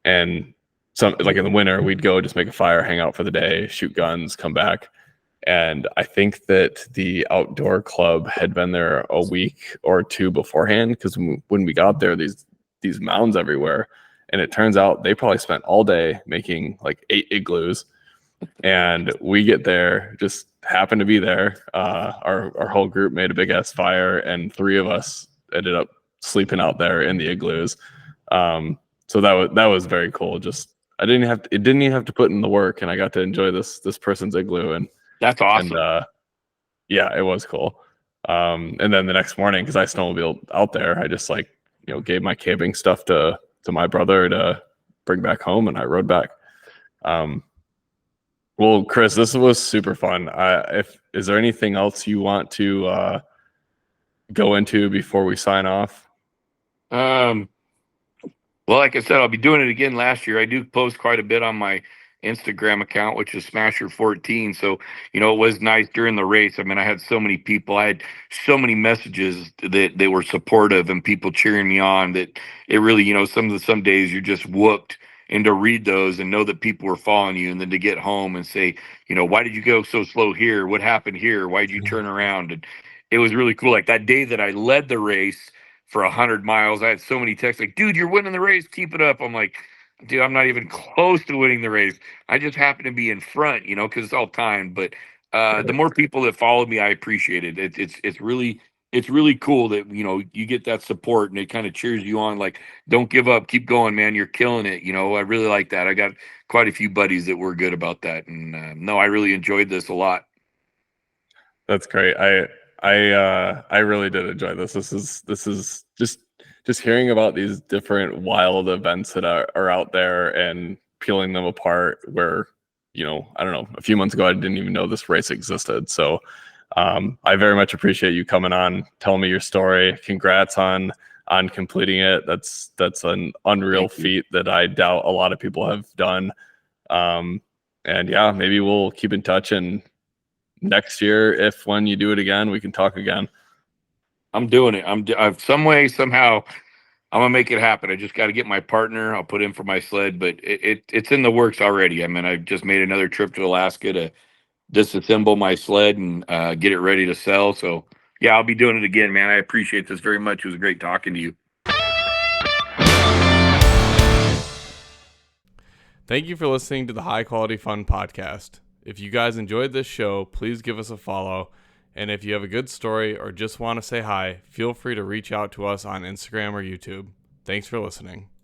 Speaker 2: And some, like in the winter, we'd go just make a fire, hang out for the day, shoot guns, come back. And I think that the outdoor club had been there a week or two beforehand, because when we got there, these mounds everywhere, and it turns out they probably spent all day making like 8 igloos. And we get there, just happened to be there. Our whole group made a big ass fire, and 3 of us ended up sleeping out there in the igloos. So that was very cool. Just it didn't even have to put in the work, and I got to enjoy this person's igloo,
Speaker 1: That's
Speaker 2: and
Speaker 1: awesome.
Speaker 2: yeah, it was cool. And then the next morning, because I snowmobiled out there, I just gave my camping stuff to my brother to bring back home, and I rode back. Um, well, Kris, this was super fun. If is there anything else you want to go into before we sign off?
Speaker 1: Um, Well, like I said, I'll be doing it again last year. I do post quite a bit on my Instagram account, which is Smasher14. So, it was nice during the race. I mean, I had so many people. I had so many messages that they were supportive and people cheering me on that it really, some days you're just whooped. And to read those and know that people were following you, and then to get home and say, why did you go so slow here? What happened here? Why did you turn around? And it was really cool. Like that day that I led the race for 100 miles. I had so many texts like, dude, you're winning the race. Keep it up. I'm like, dude, I'm not even close to winning the race. I just happen to be in front, because it's all timed. But the more people that follow me, I appreciate it. It's really cool that you get that support and it kind of cheers you on. Like, don't give up, keep going, man. You're killing it. I really like that. I got quite a few buddies that were good about that, and no, I really enjoyed this a lot.
Speaker 2: That's great. I really did enjoy this. This is just hearing about these different wild events that are out there and peeling them apart. Where I don't know, a few months ago I didn't even know this race existed. So I very much appreciate you coming on, telling me your story. Congrats on completing it. That's an unreal
Speaker 1: Thank you.
Speaker 2: feat that I doubt a lot of people have done. Um, and yeah, maybe we'll keep in touch, and next year, if when you do it again, we can talk again.
Speaker 1: I'm doing it. I've some way, somehow, I'm gonna make it happen. I just got to get my partner. I'll put in for my sled, but it's in the works already. I mean, I just made another trip to Alaska to disassemble my sled and get it ready to sell. So yeah, I'll be doing it again, man. I appreciate this very much. It was great talking to you.
Speaker 3: Thank you for listening to the High Quality Fun podcast. If you guys enjoyed this show, please give us a follow. And if you have a good story or just want to say hi, feel free to reach out to us on Instagram or YouTube. Thanks for listening.